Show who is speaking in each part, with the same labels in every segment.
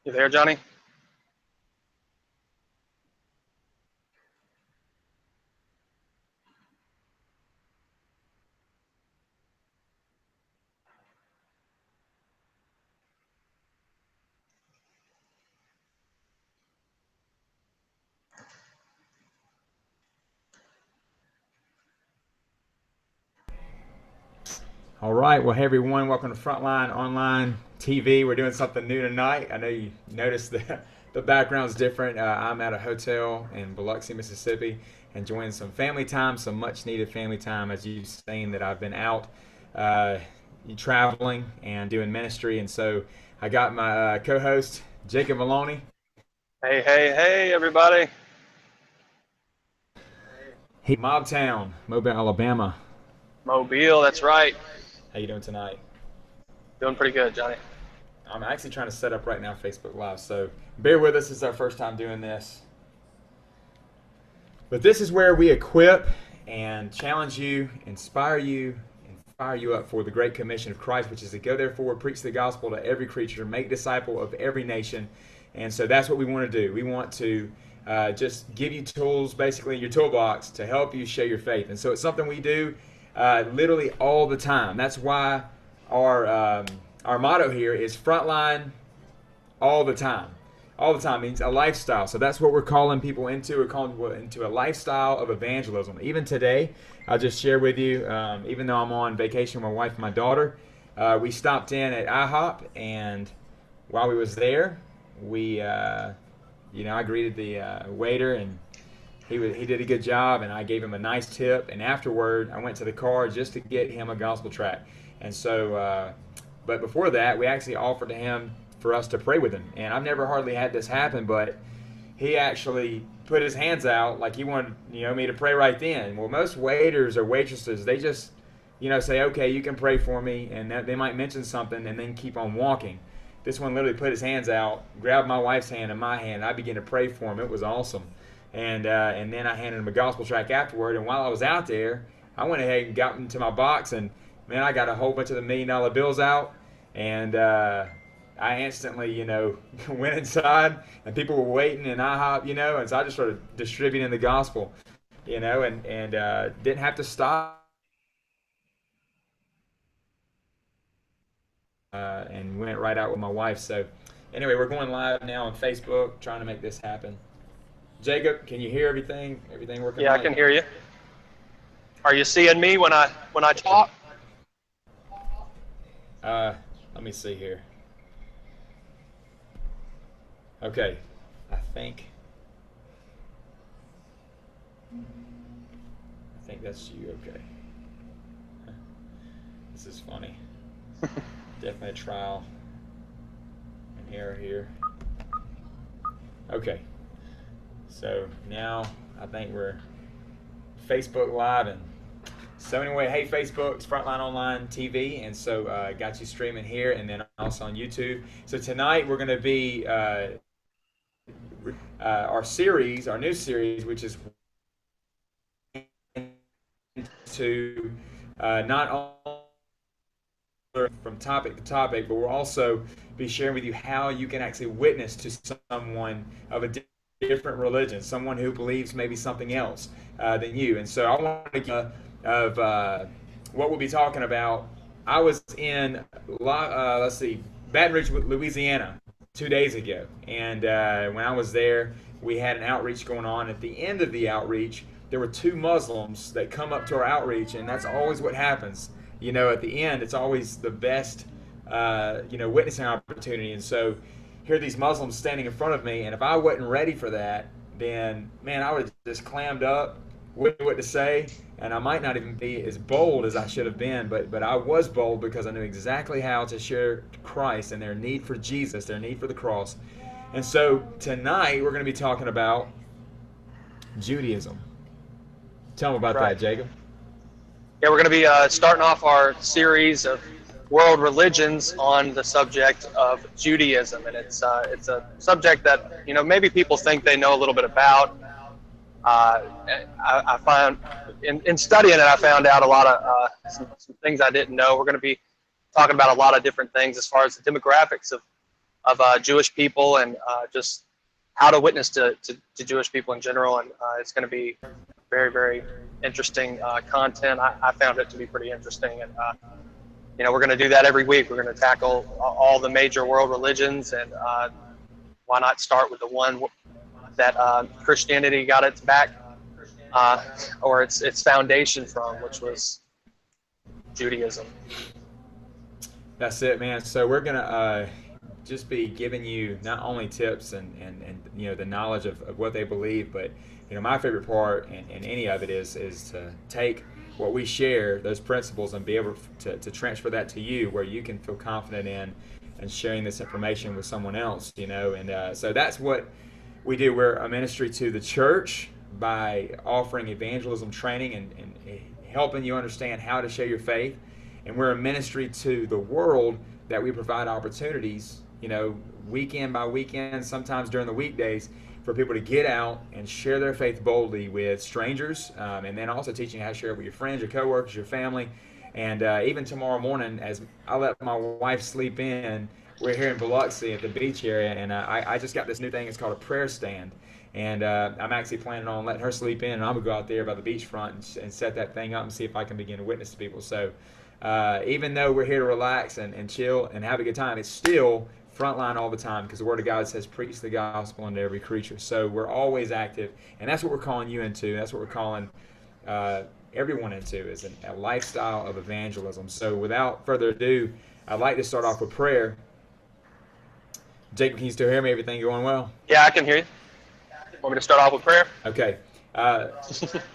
Speaker 1: You there, Johnny?
Speaker 2: All right. Well, hey, everyone. Welcome to Frontline Online TV. We're doing something new tonight. I know you noticed the background's different. I'm at a hotel in Biloxi, Mississippi, enjoying some family time, some much-needed family time, as you've seen that I've been out uh, traveling and doing ministry. And so I got my co-host, Jacob Maloney.
Speaker 1: Hey, hey, hey, everybody.
Speaker 2: Hey, Mobtown, Mobile, Alabama.
Speaker 1: Mobile, that's right.
Speaker 2: How you doing tonight?
Speaker 1: Doing pretty good, Johnny.
Speaker 2: I'm actually trying to set up right now Facebook Live, so bear with us. It's our first time doing this. But this is where we equip and challenge you, inspire you, and fire you up for the Great Commission of Christ, which is to go therefore, preach the gospel to every creature, make disciple of every nation. And so that's what we want to do. We want to just give you tools, basically in your toolbox, to help you share your faith. And so it's something we do literally all the time. That's why our motto here is Frontline all the time. All the time means a lifestyle. So that's what we're calling people into. We're calling people into a lifestyle of evangelism. Even today, I'll just share with you, even though I'm on vacation with my wife and my daughter, we stopped in at IHOP, and while we was there, I greeted the waiter, and he did a good job, and I gave him a nice tip. And afterward, I went to the car just to get him a gospel tract. And so, but before that, we actually offered to him for us to pray with him. And I've never hardly had this happen, but he actually put his hands out like he wanted, me to pray right then. Well, most waiters or waitresses, they just, say, okay, you can pray for me, and they might mention something and then keep on walking. This one literally put his hands out, grabbed my wife's hand and my hand, and I began to pray for him. It was awesome. And then I handed him a gospel tract afterward. And while I was out there, I went ahead and got into my box, and man, I got a whole bunch of the $1 million bills out, and I instantly, went inside, and people were waiting in IHOP, and so I just started distributing the gospel, and didn't have to stop, and went right out with my wife. So anyway, we're going live now on Facebook, trying to make this happen. Jacob, can you hear everything? Everything working?
Speaker 1: Yeah,
Speaker 2: right?
Speaker 1: I can hear you. Are you seeing me when I talk?
Speaker 2: Let me see here. Okay, I think that's you. Okay, this is funny. Definitely a trial and error here. Okay, so now I think we're Facebook Live, and so anyway, hey Facebook, it's Frontline Online TV, and so got you streaming here and then also on YouTube. So tonight we're going to be our new series, which is to not only from topic to topic, but we'll also be sharing with you how you can actually witness to someone of a different religion, someone who believes maybe something else than you. And so I want to give of what we'll be talking about. I was in Baton Rouge, Louisiana 2 days ago, and when I was there, we had an outreach going on. At the end of the outreach, there were 2 Muslims that come up to our outreach, and that's always what happens. At the end, it's always the best, witnessing opportunity. And so here are these Muslims standing in front of me, and if I wasn't ready for that, then, man, I would have just clammed up, wouldn't know what to say, and I might not even be as bold as I should have been, but I was bold because I knew exactly how to share Christ and their need for Jesus, their need for the cross. And so tonight we're going to be talking about Judaism. Tell them about that, Jacob.
Speaker 1: Yeah, we're going to be starting off our series of world religions on the subject of Judaism, and it's a subject that maybe people think they know a little bit about. I found in studying it, I found out a lot of some things I didn't know. We're going to be talking about a lot of different things as far as the demographics of Jewish people, and just how to witness to Jewish people in general. And it's going to be very, very interesting content. I found it to be pretty interesting. And, we're going to do that every week. We're going to tackle all the major world religions. And why not start with the one that Christianity got its back or its foundation from, which was Judaism.
Speaker 2: That's it, man. So we're gonna just be giving you not only tips and the knowledge of what they believe, but my favorite part in any of it is to take what we share, those principles, and be able to transfer that to you, where you can feel confident in and sharing this information with someone else. And so that's what we do. We're a ministry to the church by offering evangelism training and helping you understand how to share your faith. And we're a ministry to the world that we provide opportunities, weekend by weekend, sometimes during the weekdays, for people to get out and share their faith boldly with strangers, and then also teaching you how to share it with your friends, your coworkers, your family. And even tomorrow morning, as I let my wife sleep in, we're here in Biloxi at the beach area, and I just got this new thing. It's called a prayer stand. And I'm actually planning on letting her sleep in, and I'm going to go out there by the beachfront and set that thing up and see if I can begin to witness to people. So even though we're here to relax and chill and have a good time, it's still frontline all the time, because the Word of God says, preach the gospel unto every creature. So we're always active, and that's what we're calling you into. That's what we're calling everyone into, is a lifestyle of evangelism. So without further ado, I'd like to start off with prayer. Jacob, can you still hear me? Everything going well?
Speaker 1: Yeah, I can hear you. Want me to start off with prayer?
Speaker 2: Okay.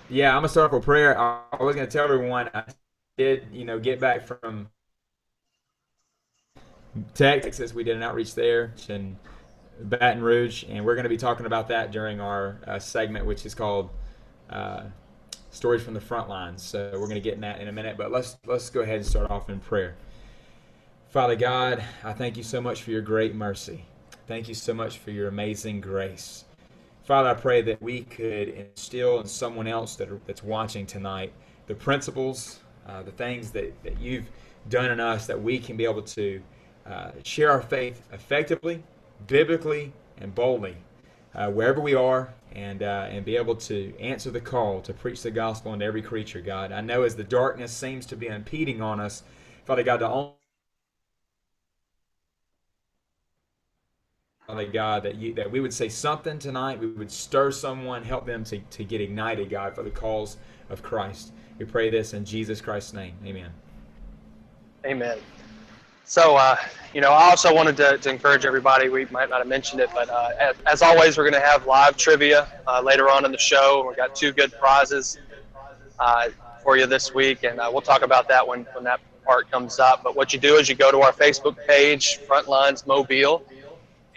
Speaker 2: Yeah, I'm going to start off with prayer. I was going to tell everyone I did, get back from Texas. We did an outreach there in Baton Rouge, and we're going to be talking about that during our segment, which is called Stories from the Front Lines. So we're going to get in that in a minute, but let's go ahead and start off in prayer. Father God, I thank you so much for your great mercy. Thank you so much for your amazing grace. Father, I pray that we could instill in someone else that's watching tonight the principles, the things that you've done in us, that we can be able to share our faith effectively, biblically, and boldly wherever we are, and be able to answer the call to preach the gospel unto every creature, God. I know as the darkness seems to be impeding on us, Father God, Father God, that we would say something tonight, we would stir someone, help them to get ignited, God, for the cause of Christ. We pray this in Jesus Christ's name. Amen.
Speaker 1: Amen. So, I also wanted to encourage everybody. We might not have mentioned it, but as always, we're going to have live trivia later on in the show. We've got 2 good prizes for you this week, and we'll talk about that when that part comes up. But what you do is you go to our Facebook page, Frontlines Mobile,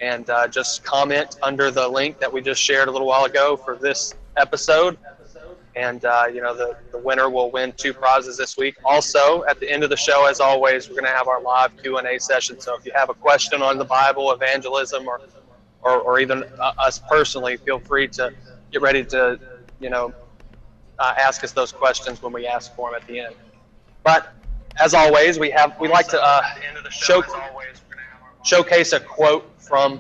Speaker 1: and just comment under the link that we just shared a little while ago for this episode. And, the winner will win 2 prizes this week. Also, at the end of the show, as always, we're going to have our live Q&A session. So if you have a question on the Bible, evangelism, or even us personally, feel free to get ready to, ask us those questions when we ask for them at the end. But as always, we like to showcase a quote from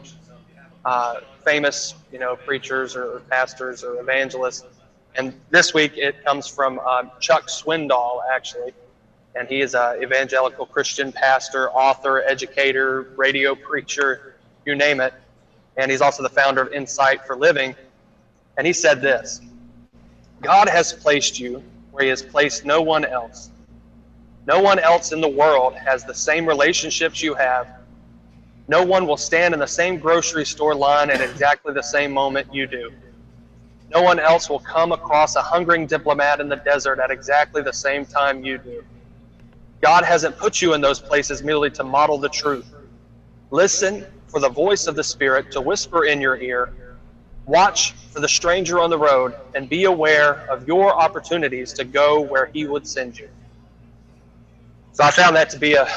Speaker 1: famous, preachers or pastors or evangelists. And this week it comes from Chuck Swindoll, actually. And he is an evangelical Christian pastor, author, educator, radio preacher, you name it. And he's also the founder of Insight for Living. And he said this: God has placed you where he has placed no one else. No one else in the world has the same relationships you have. No one will stand in the same grocery store line at exactly the same moment you do. No one else will come across a hungering diplomat in the desert at exactly the same time you do. God hasn't put you in those places merely to model the truth. Listen for the voice of the Spirit to whisper in your ear. Watch for the stranger on the road, and be aware of your opportunities to go where he would send you. So I found that to be a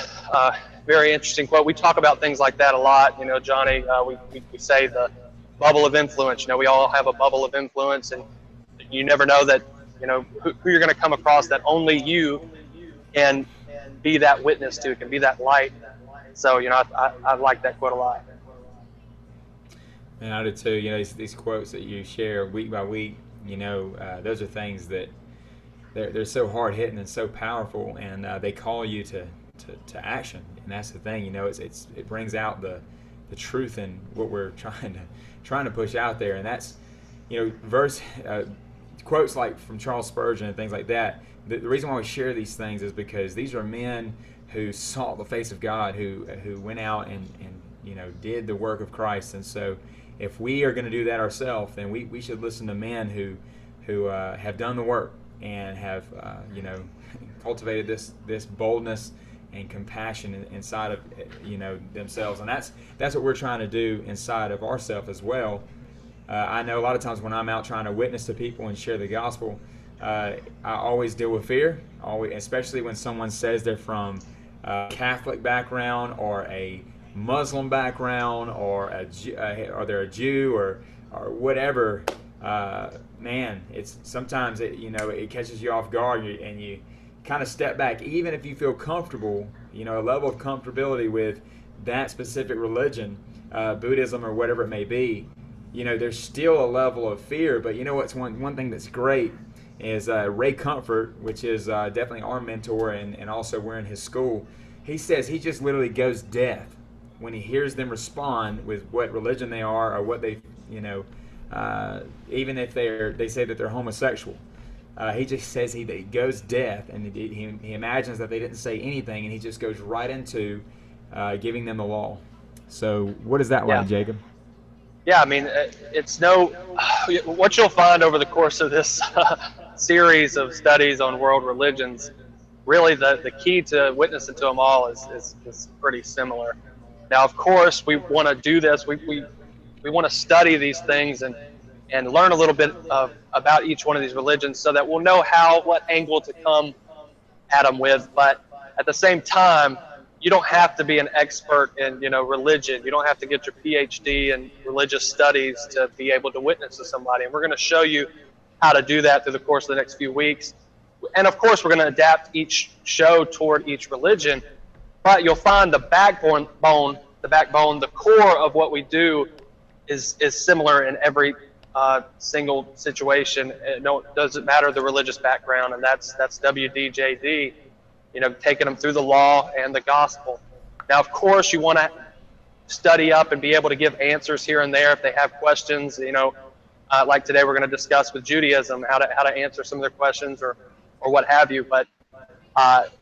Speaker 1: very interesting quote. We talk about things like that a lot, Jonny. We say the bubble of influence. We all have a bubble of influence, and you never know that, who you're going to come across that only you can be that witness to, can be that light. So, I like that quote a lot.
Speaker 2: And I do too. You know, these quotes that you share week by week, you know, those are things that they're so hard hitting and so powerful, and they call you to action. And that's the thing, you know, it brings out the truth in what we're trying to push out there. And that's, you know, quotes like from Charles Spurgeon and things like that. The reason why we share these things is because these are men who sought the face of God, who went out and you know, did the work of Christ. And so if we are going to do that ourselves, then we should listen to men who have done the work and have you know, cultivated this boldness and compassion inside of, you know, themselves. And that's what we're trying to do inside of ourselves as well. I know a lot of times when I'm out trying to witness to people and share the gospel, I always deal with fear, especially when someone says they're from a Catholic background or a Muslim background or they're a Jew or whatever. Man, it's sometimes you know, it catches you off guard, and you kind of step back, even if you feel comfortable, you know, a level of comfortability with that specific religion, Buddhism or whatever it may be. You know, there's still a level of fear. But you know what's one thing that's great is Ray Comfort, which is definitely our mentor, and also we're in his school. He says he just literally goes deaf when he hears them respond with what religion they are or what they, you know, even if they say that they're homosexual. He just says he goes deaf, and he imagines that they didn't say anything, and he just goes right into giving them the law. So what is that
Speaker 1: Yeah.
Speaker 2: like, Jacob?
Speaker 1: Yeah, I mean, it's no. What you'll find over the course of this series of studies on world religions, really the key to witnessing to them all is pretty similar. Now, of course, we want to do this. We want to study these things and learn a little bit about each one of these religions so that we'll know what angle to come at them with. But at the same time, you don't have to be an expert in, you know, religion. You don't have to get your PhD in religious studies to be able to witness to somebody. And we're going to show you how to do that through the course of the next few weeks. And of course, we're going to adapt each show toward each religion. But you'll find the backbone, the core of what we do is similar in every single situation. It doesn't matter the religious background, and that's WDJD. You know, taking them through the law and the gospel. Now, of course, you want to study up and be able to give answers here and there if they have questions. You know, like today, we're going to discuss with Judaism how to answer some of their questions or what have you. But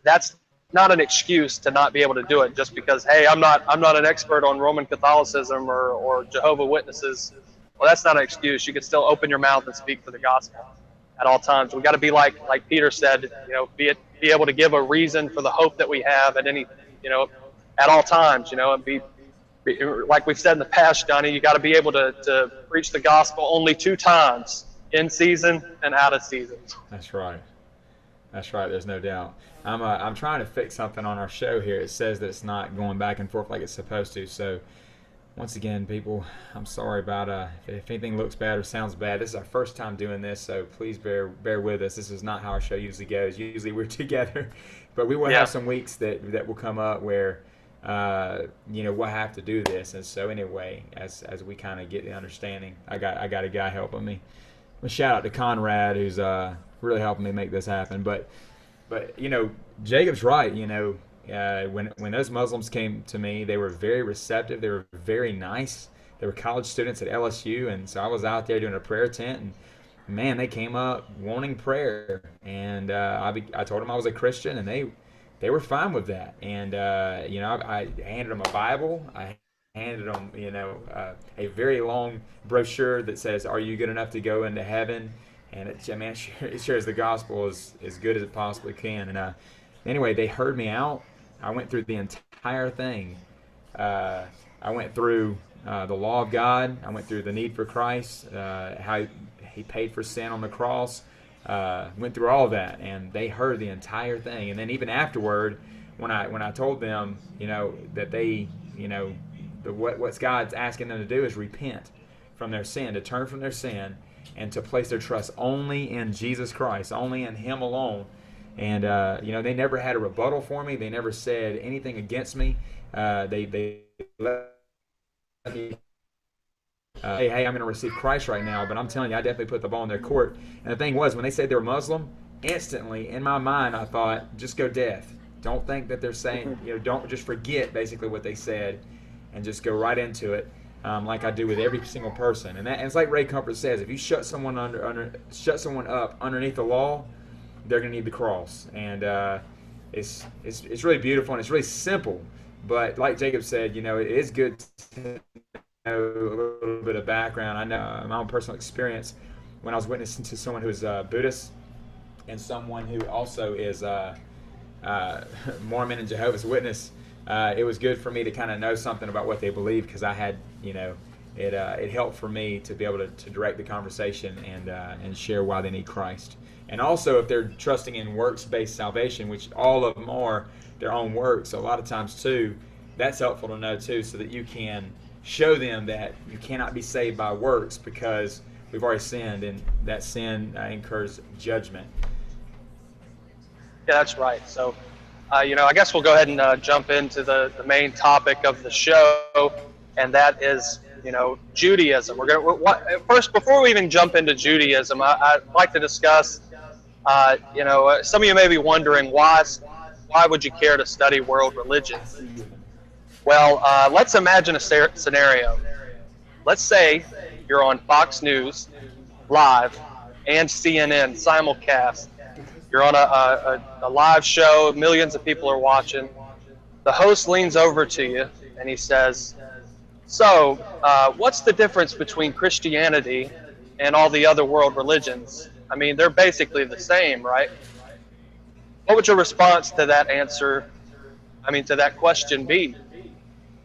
Speaker 1: that's not an excuse to not be able to do it just because, hey, I'm not an expert on Roman Catholicism or Jehovah's Witnesses. Well, that's not an excuse. You can still open your mouth and speak for the gospel at all times. We got to be like Peter said, you know, be able to give a reason for the hope that we have at any, you know, at all times, you know, and be like we've said in the past, Jonny, you got to be able to preach the gospel only 2 times, in season and out of season.
Speaker 2: That's right. That's right. There's no doubt. I'm trying to fix something on our show here. It says that it's not going back and forth like it's supposed to. So once again, people, I'm sorry about if anything looks bad or sounds bad. This is our first time doing this, so please bear with us. This is not how our show usually goes. Usually we're together, but we will have some weeks that will come up where you know, we'll have to do this. And so anyway, as we kind of get the understanding, I got a guy helping me. A shout out to Conrad, who's really helping me make this happen. But you know, Jacob's right. You know, when those Muslims came to me, they were very receptive. They were very nice. They were college students at LSU, and so I was out there doing a prayer tent, and man, they came up wanting prayer, and I told them I was a Christian, and they were fine with that. And you know, I handed them a Bible. I handed them, you know, a very long brochure that says, "Are you good enough to go into heaven?" And it shares the gospel as good as it possibly can. And anyway, they heard me out. I went through the entire thing. I went through the law of God. I went through the need for Christ, how He paid for sin on the cross. Went through all of that, and they heard the entire thing. And then even afterward, when I told them, you know, that they, you know, what God's asking them to do is repent from their sin, to turn from their sin, and to place their trust only in Jesus Christ, only in Him alone. And you know, they never had a rebuttal for me. They never said anything against me. They let me hey, I'm going to receive Christ right now, but I'm telling you, I definitely put the ball in their court. And the thing was, when they said they were Muslim, instantly in my mind I thought, just go deaf. Don't think that they're saying, don't just forget basically what they said, and just go right into it, like I do with every single person. And it's like Ray Comfort says, if you shut someone up underneath the law, they're going to need the cross. And it's really beautiful, and it's really simple. But like Jacob said, it is good to know a little bit of background. I know my own personal experience when I was witnessing to someone who is Buddhist and someone who also is Mormon and Jehovah's Witness. It was good for me to kind of know something about what they believe, because I had, it helped for me to be able to direct the conversation and share why they need Christ. And also, if they're trusting in works-based salvation, which all of them are their own works, a lot of times too, that's helpful to know too, so that you can show them that you cannot be saved by works, because we've already sinned, and that sin incurs judgment.
Speaker 1: Yeah, that's right. So, I guess we'll go ahead and jump into the main topic of the show, and that is, Judaism. First, before we even jump into Judaism, I'd like to discuss, some of you may be wondering, why would you care to study world religions? Well, let's imagine a scenario. Let's say you're on Fox News Live and CNN simulcast. You're on a live show, millions of people are watching. The host leans over to you and he says, so, what's the difference between Christianity and all the other world religions? I mean, they're basically the same, right? What would your response to that to that question be?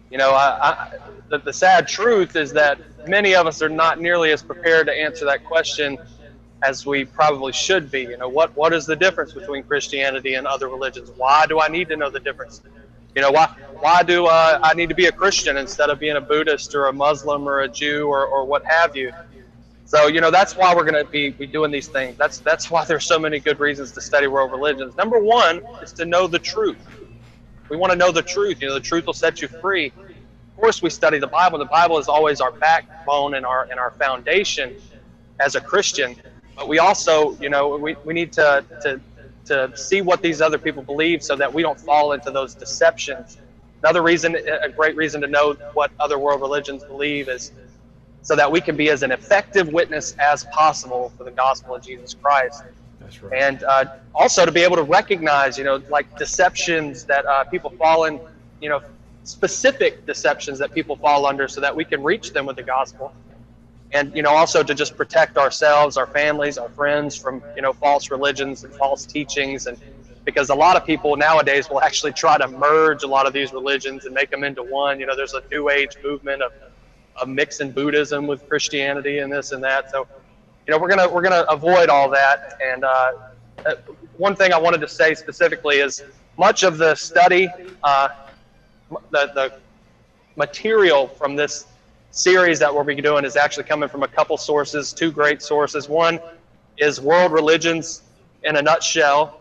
Speaker 1: The sad truth is that many of us are not nearly as prepared to answer that question as we probably should be. What is the difference between Christianity and other religions? Why do I need to know the difference? Why do I need to be a Christian instead of being a Buddhist or a Muslim or a Jew or what have you? So, that's why we're going to be doing these things. That's why there's so many good reasons to study world religions. Number one is to know the truth. We want to know the truth. The truth will set you free. Of course, we study the Bible. The Bible is always our backbone and our foundation as a Christian. But we also, we need to see what these other people believe, so that we don't fall into those deceptions. Another reason, a great reason to know what other world religions believe, is so that we can be as an effective witness as possible for the gospel of Jesus Christ.
Speaker 2: That's right.
Speaker 1: And also to be able to recognize, like deceptions that people fall in, specific deceptions that people fall under, so that we can reach them with the gospel. And, also to just protect ourselves, our families, our friends from, false religions and false teachings. And because a lot of people nowadays will actually try to merge a lot of these religions and make them into one. There's a New Age movement of mixing Buddhism with Christianity and this and that. So, we're gonna avoid all that. And one thing I wanted to say specifically is much of the study, the material from this series that we'll be doing is actually coming from a couple sources, two great sources. One is World Religions in a Nutshell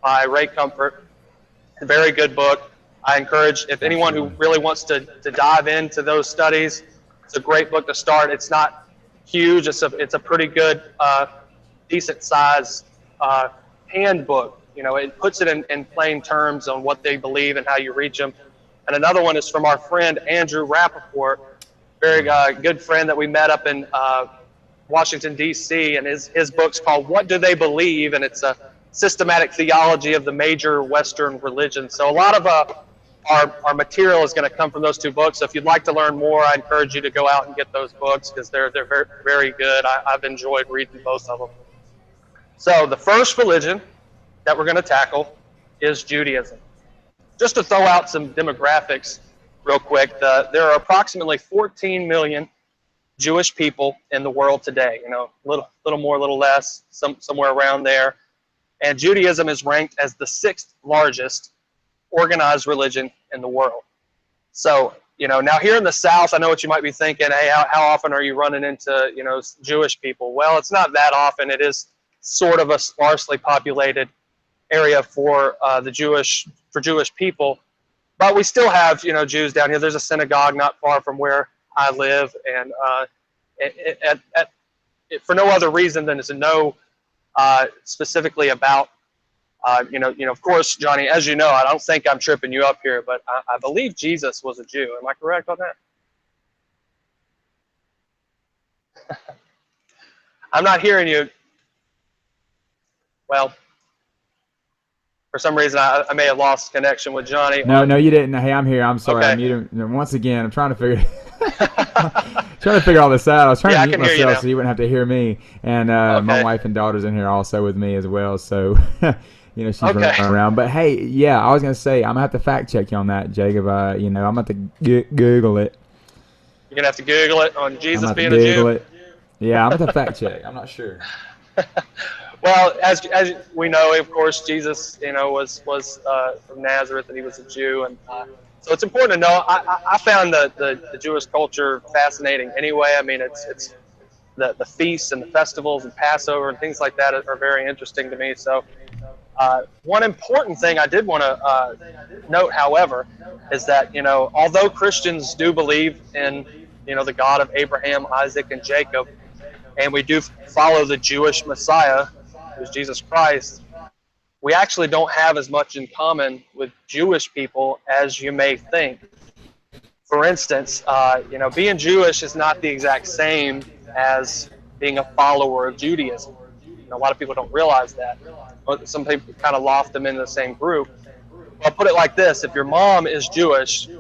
Speaker 1: by Ray Comfort. A very good book. I encourage, if anyone who really wants to dive into those studies, it's a great book to start. It's not huge. It's a pretty good, decent size handbook. It puts it in plain terms on what they believe and how you reach them. And another one is from our friend Andrew Rappaport, very good friend that we met up in Washington, D.C., and his book's called What Do They Believe? And it's a systematic theology of the major Western religions. So a lot of our material is going to come from those two books. So if you'd like to learn more, I encourage you to go out and get those books, because they're very, very good. I've enjoyed reading both of them. So the first religion that we're going to tackle is Judaism. Just to throw out some demographics real quick, there are approximately 14 million Jewish people in the world today. Little more, little less, somewhere around there. And Judaism is ranked as the 6th largest organized religion in the world. So, now here in the South, I know what you might be thinking. Hey, how often are you running into, Jewish people? Well, it's not that often. It is sort of a sparsely populated area for Jewish people. But we still have, Jews down here. There's a synagogue not far from where I live, and for no other reason than to know specifically about, of course, Johnny, as you know, I don't think I'm tripping you up here, but I believe Jesus was a Jew. Am I correct on that? I'm not hearing you. Well, for some reason, I may have lost connection with Johnny.
Speaker 2: No, you didn't. Hey, I'm here. I'm sorry.
Speaker 1: Okay.
Speaker 2: I'm muted. Once again, I'm trying to figure all this out. I was trying to mute myself so you wouldn't have to hear me. And my wife and daughter's in here also with me as well. So, she's running around. But hey, yeah, I was going to say, I'm going to have to fact check you on that, Jacob. I'm going to have to Google it.
Speaker 1: You're going to have to Google it on Jesus being a Jew?
Speaker 2: Google it. Yeah, I'm going to have to fact check. I'm not sure.
Speaker 1: Well, as we know, of course, Jesus, was from Nazareth, and he was a Jew, and so it's important to know. I found the Jewish culture fascinating. Anyway, I mean, it's the feasts and the festivals and Passover and things like that are very interesting to me. So, one important thing I did want to note, however, is that although Christians do believe in the God of Abraham, Isaac, and Jacob, and we do follow the Jewish Messiah, who's Jesus Christ, we actually don't have as much in common with Jewish people as you may think. For instance, being Jewish is not the exact same as being a follower of Judaism. A lot of people don't realize that. Some people kind of loft them in the same group. I'll put it like this: if your mom is Jewish,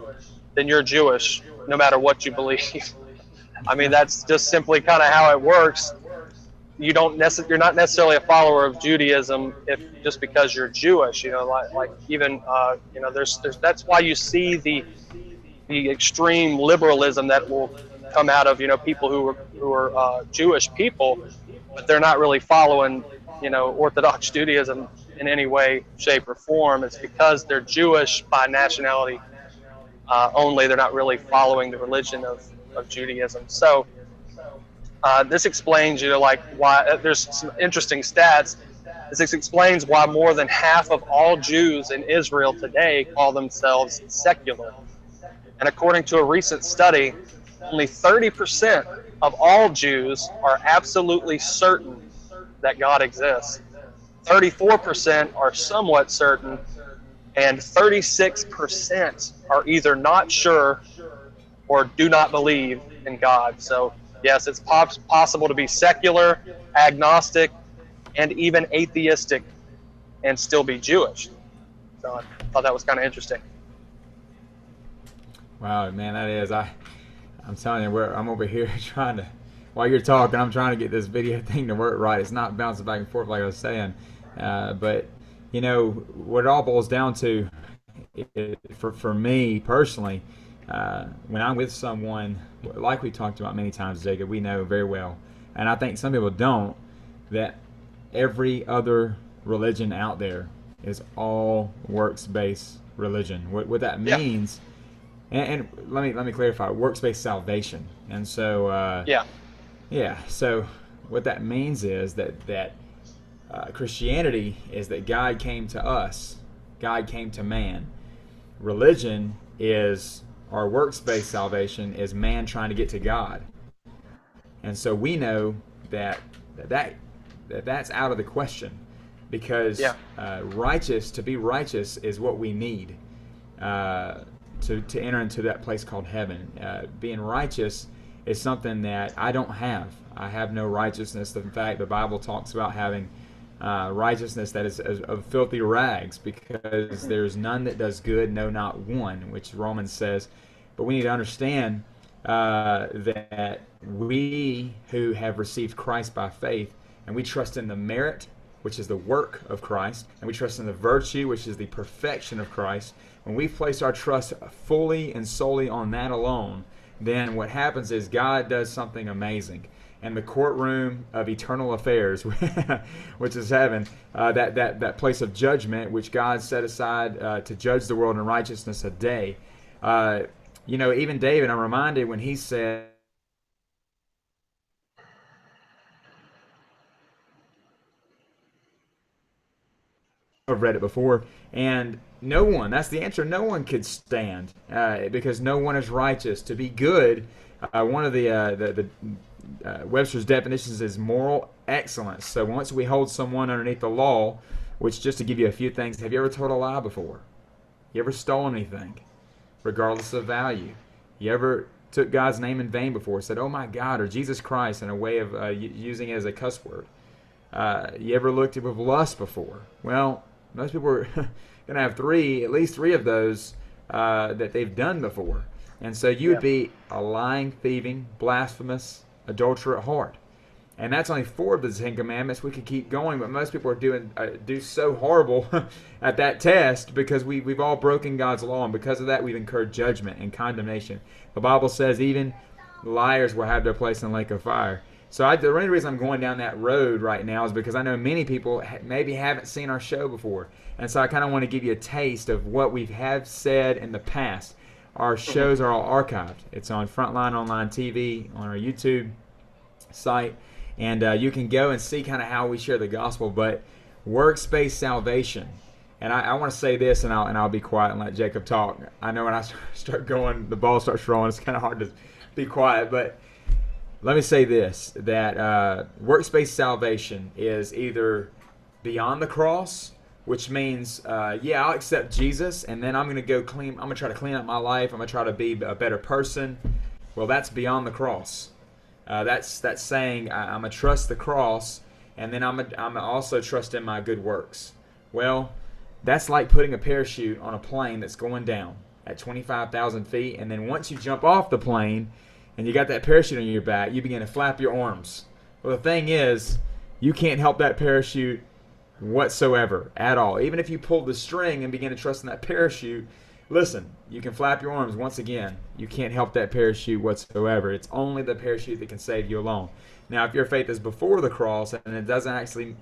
Speaker 1: then you're Jewish, no matter what you believe. I mean, that's just simply kind of how it works. You're not necessarily a follower of Judaism just because you're Jewish. That's why you see the extreme liberalism that will come out of people who are Jewish people, but they're not really following Orthodox Judaism in any way, shape, or form. It's because they're Jewish by nationality only. They're not really following the religion of Judaism. So this explains, why there's some interesting stats. This explains why more than half of all Jews in Israel today call themselves secular. And according to a recent study, only 30% of all Jews are absolutely certain that God exists. 34% are somewhat certain, and 36% are either not sure or do not believe in God. So yes, it's possible to be secular, agnostic, and even atheistic and still be Jewish. So I thought that was kind of interesting.
Speaker 2: Wow, man, that is. I'm telling you, I'm over here trying to, while you're talking, I'm trying to get this video thing to work right. It's not bouncing back and forth like I was saying. But, what it all boils down to, for me personally, when I'm with someone, like we talked about many times, Jacob, we know very well, and I think some people don't, that every other religion out there is all works-based religion. What that means, and let me clarify, works-based salvation. And so, so what that means is that Christianity is that God came to us, God came to man. Religion is, our works-based salvation is man trying to get to God. And so we know that's out of the question, because to be righteous is what we need to enter into that place called heaven. Being righteous is something that I don't have. I have no righteousness. In fact, the Bible talks about having righteousness that is of filthy rags, because there's none that does good, no, not one, which Romans says. But we need to understand that we who have received Christ by faith, and we trust in the merit, which is the work of Christ, and we trust in the virtue, which is the perfection of Christ, when we place our trust fully and solely on that alone, then what happens is God does something amazing. And the courtroom of eternal affairs, which is heaven, that place of judgment, which God set aside to judge the world in righteousness a day. Even David, I'm reminded when he said, I've read it before, and no one, that's the answer, no one could stand, because no one is righteous. To be good, one of the Webster's definitions is moral excellence. So once we hold someone underneath the law, which, just to give you a few things, have you ever told a lie before? You ever stolen anything, regardless of value? You ever took God's name in vain before, said, "Oh my God," or Jesus Christ, in a way of using it as a cuss word? You ever looked with lust before? Well, most people are going to have at least three of those that they've done before. And so you would be a lying, thieving, blasphemous adulterer at heart. And that's only 4 of the 10 commandments. We could keep going, but most people are do so horrible at that test because we've all broken God's law, and because of that we've incurred judgment and condemnation. The Bible says even liars will have their place in the lake of fire. So the only reason I'm going down that road right now is because I know many people maybe haven't seen our show before. And so I kind of want to give you a taste of what we have said in the past. Our shows are all archived. It's on Frontline Online TV, on our YouTube site. And you can go and see kind of how we share the gospel. But works-based salvation, and I want to say this, and I'll be quiet and let Jacob talk. I know when I start going, the ball starts rolling. It's kind of hard to be quiet. But let me say this, that works-based salvation is either beyond the cross, which means, I'll accept Jesus, and then I'm going to go clean. I'm going to try to clean up my life. I'm going to try to be a better person. Well, that's beyond the cross. That's saying I'm going to trust the cross, and then I'm gonna also trust in my good works. Well, that's like putting a parachute on a plane that's going down at 25,000 feet, and then once you jump off the plane and you got that parachute on your back, you begin to flap your arms. Well, the thing is, you can't help that parachute whatsoever at all. Even if you pull the string and begin to trust in that parachute, listen, you can flap your arms once again. You can't help that parachute whatsoever. It's only the parachute that can save you alone. Now, if your faith is before the cross and it's not actually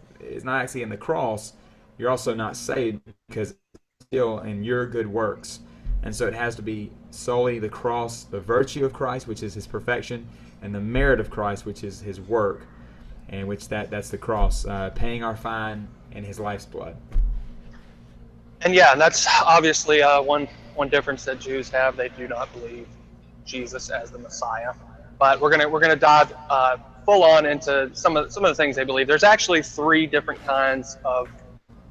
Speaker 2: in the cross, you're also not saved because it's still in your good works. And so it has to be solely the cross, the virtue of Christ, which is his perfection, and the merit of Christ, which is his work, and which that's the cross, paying our fine in his life's blood.
Speaker 1: And and that's obviously one difference that Jews have. They do not believe Jesus as the Messiah. But we're gonna dive full on into some of the things they believe. There's actually 3 different kinds of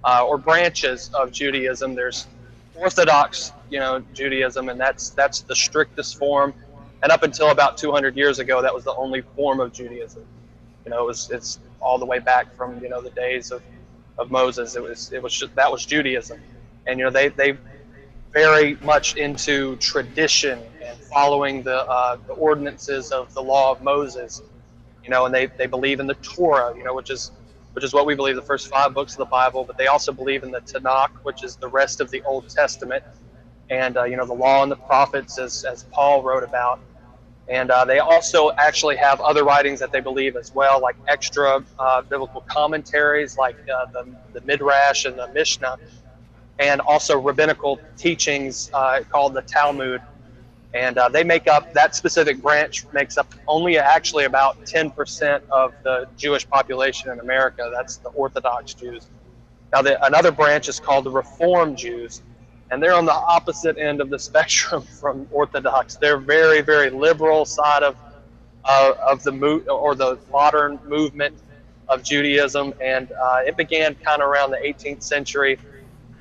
Speaker 1: or branches of Judaism. There's Orthodox, Judaism, and that's the strictest form. And up until about 200 years ago, that was the only form of Judaism. It's all the way back from the days of Moses. That was Judaism, and they very much into tradition and following the ordinances of the law of Moses, and they believe in the Torah, which is what we believe, the first 5 books of the Bible. But they also believe in the Tanakh, which is the rest of the Old Testament, and the law and the prophets, as Paul wrote about. And they also actually have other writings that they believe as well, like extra biblical commentaries, like the Midrash and the Mishnah, and also rabbinical teachings called the Talmud. And they make up, that specific branch makes up only actually about 10% of the Jewish population in America. That's the Orthodox Jews. Now, another branch is called the Reform Jews. And they're on the opposite end of the spectrum from Orthodox. They're very, very liberal side of the modern movement of Judaism, and it began kind of around the 18th century,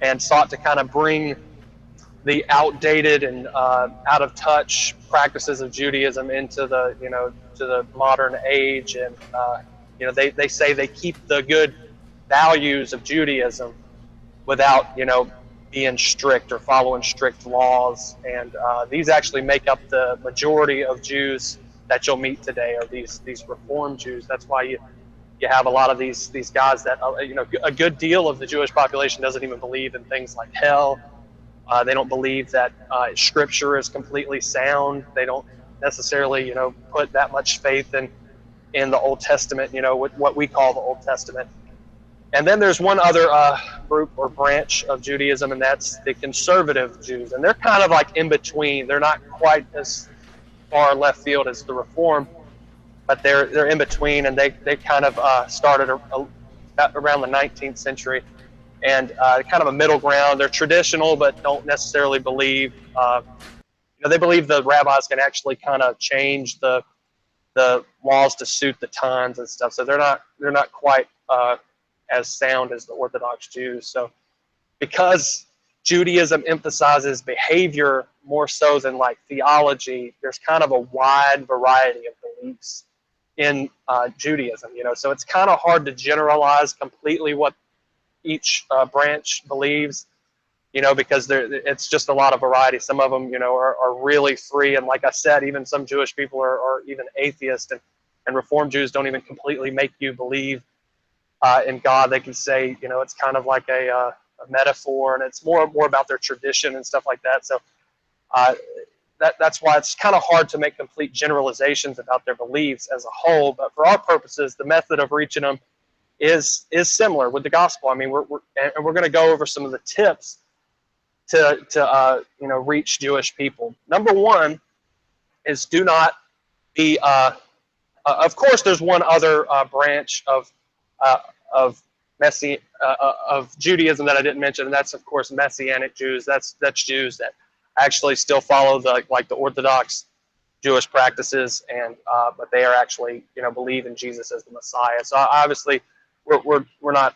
Speaker 1: and sought to kind of bring the outdated and out of touch practices of Judaism into the to the modern age. And they say they keep the good values of Judaism without being strict or following strict laws. And these actually make up the majority of Jews that you'll meet today, are these Reform Jews. That's why you have a lot of these guys that a good deal of the Jewish population doesn't even believe in things like hell. They don't believe that Scripture is completely sound. They don't necessarily put that much faith in the Old Testament, what we call the Old Testament. And then there's one other group or branch of Judaism, and that's the conservative Jews. And they're kind of like in between. They're not quite as far left field as the Reform, but they're in between, and they kind of started around the 19th century, and kind of a middle ground. They're traditional, but don't necessarily believe. They believe the rabbis can actually kind of change the the laws to suit the times and stuff. So they're not quite as sound as the Orthodox Jews. So because Judaism emphasizes behavior more so than like theology, there's kind of a wide variety of beliefs in Judaism. So it's kind of hard to generalize completely what each branch believes. Because it's just a lot of variety. Some of them, are really free. And like I said, even some Jewish people are even atheists, and Reformed Jews don't even completely make you believe in God. They can say, it's kind of like a metaphor, and it's more about their tradition and stuff like that. So that's why it's kind of hard to make complete generalizations about their beliefs as a whole. But for our purposes, the method of reaching them is similar with the gospel. I mean, we're going to go over some of the tips to reach Jewish people. Number one is do not be. Of course, there's one other branch of Judaism that I didn't mention, and that's of course Messianic Jews. That's Jews that actually still follow the Orthodox Jewish practices, and but they are actually believe in Jesus as the Messiah. So obviously, we're not.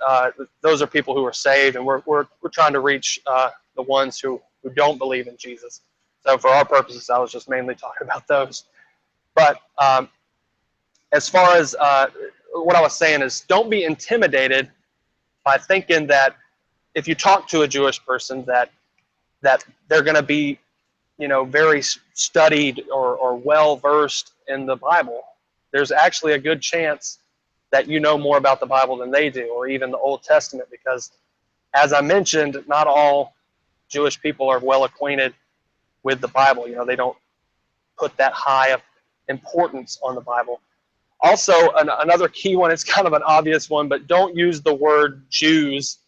Speaker 1: Those are people who are saved, and we're trying to reach the ones who don't believe in Jesus. So for our purposes, I was just mainly talking about those. But as far as what I was saying is, don't be intimidated by thinking that if you talk to a Jewish person that they're going to be, very studied or well versed in the Bible. There's actually a good chance that you know more about the Bible than they do, or even the Old Testament, because as I mentioned, not all Jewish people are well acquainted with the Bible. They don't put that high of importance on the Bible. Also, another key one, it's kind of an obvious one, but don't use the word Jews,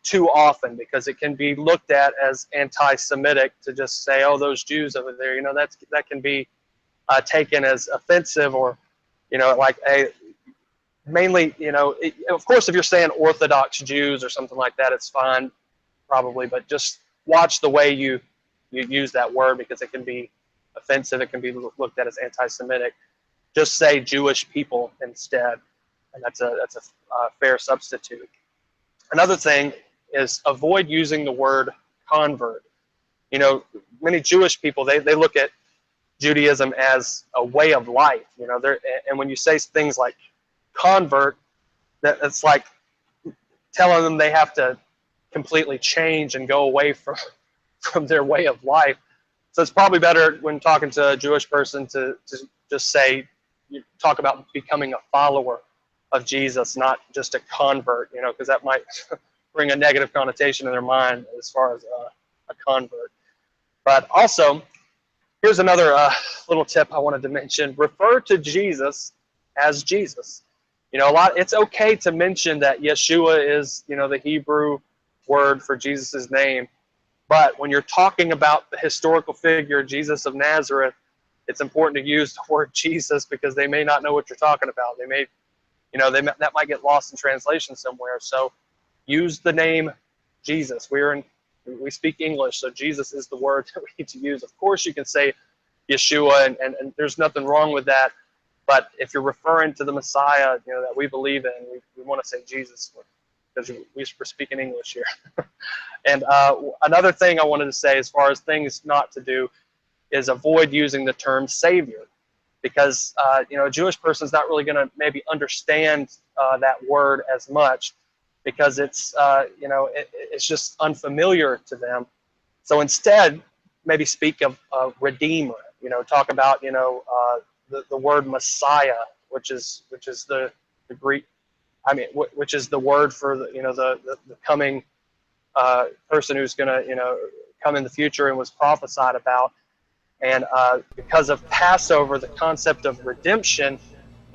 Speaker 1: too often, because it can be looked at as anti-Semitic to just say, oh, those Jews over there, that can be taken as offensive, or, mainly, of course, if you're saying Orthodox Jews or something like that, it's fine, probably, but just watch the way you use that word, because it can be offensive. It can be looked at as anti-Semitic. Just say Jewish people instead, and that's a fair substitute. Another thing is avoid using the word convert. Many Jewish people, they look at Judaism as a way of life. And when you say things like convert, it's like telling them they have to completely change and go away from their way of life. So it's probably better when talking to a Jewish person to just say, you talk about becoming a follower of Jesus, not just a convert, because that might bring a negative connotation in their mind as far as a convert. But also, here's another little tip I wanted to mention. Refer to Jesus as Jesus. It's okay to mention that Yeshua is, the Hebrew word for Jesus's name. But when you're talking about the historical figure, Jesus of Nazareth, it's important to use the word Jesus, because they may not know what you're talking about. They may, that might get lost in translation somewhere. So use the name Jesus. We speak English, so Jesus is the word that we need to use. Of course, you can say Yeshua, and there's nothing wrong with that. But if you're referring to the Messiah, that we believe in, we want to say Jesus, because we're speaking English here. And another thing I wanted to say, as far as things not to do, is avoid using the term Savior, because a Jewish person is not really going to maybe understand that word as much, because it's it's just unfamiliar to them. So instead, maybe speak of Redeemer. Talk about the word Messiah, which is the Greek. Which is the word for the coming person who's going to come in the future and was prophesied about. And because of Passover, the concept of redemption